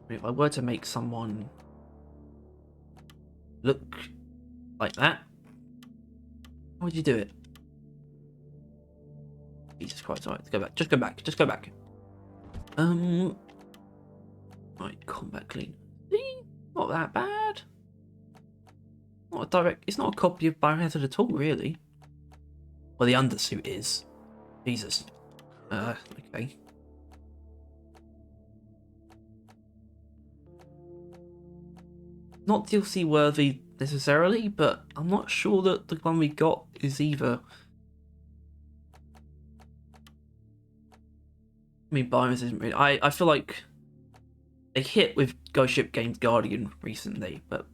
If I were to make someone look like that, how would you do it? Jesus Christ, alright, let's go back. Just go back. Just go back. Right, combat clean. See? Not that bad. Not a direct. It's not a copy of Biohazard at all, really. Well, the undersuit is. Jesus. Okay. Not DLC worthy necessarily, but I'm not sure that the one we got is either. I mean, Biohazard isn't really. I feel like they hit with Ghost Ship Games Guardian recently, but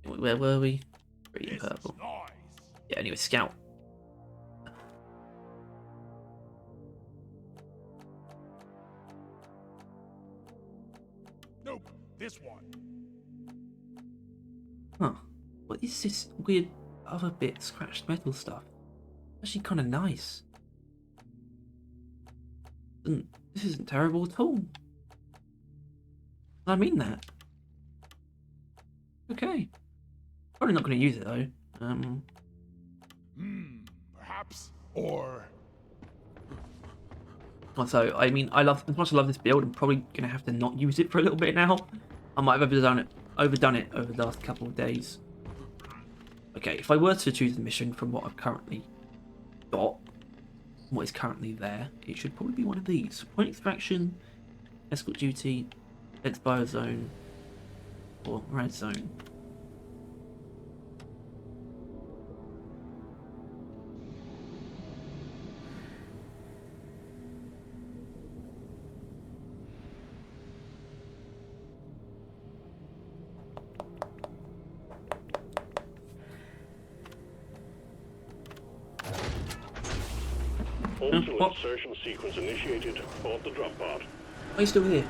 where were we? Green and purple. Nice. Yeah. Anyway, Scout. Nope, this one. Huh. What is this weird other bit scratched metal stuff? Actually kind of nice. This isn't terrible at all. I mean that. Okay. Probably not going to use it though. Perhaps. Or... Also, I mean, as much as I love this build, I'm probably going to have to not use it for a little bit now. I might have overdone it over the last couple of days. Okay, if I were to choose the mission from what I've currently got, what is currently there, it should probably be one of these. Point extraction, escort duty, expire zone, or red zone. Orbital insertion sequence initiated. Board the drop pod. Are you still here?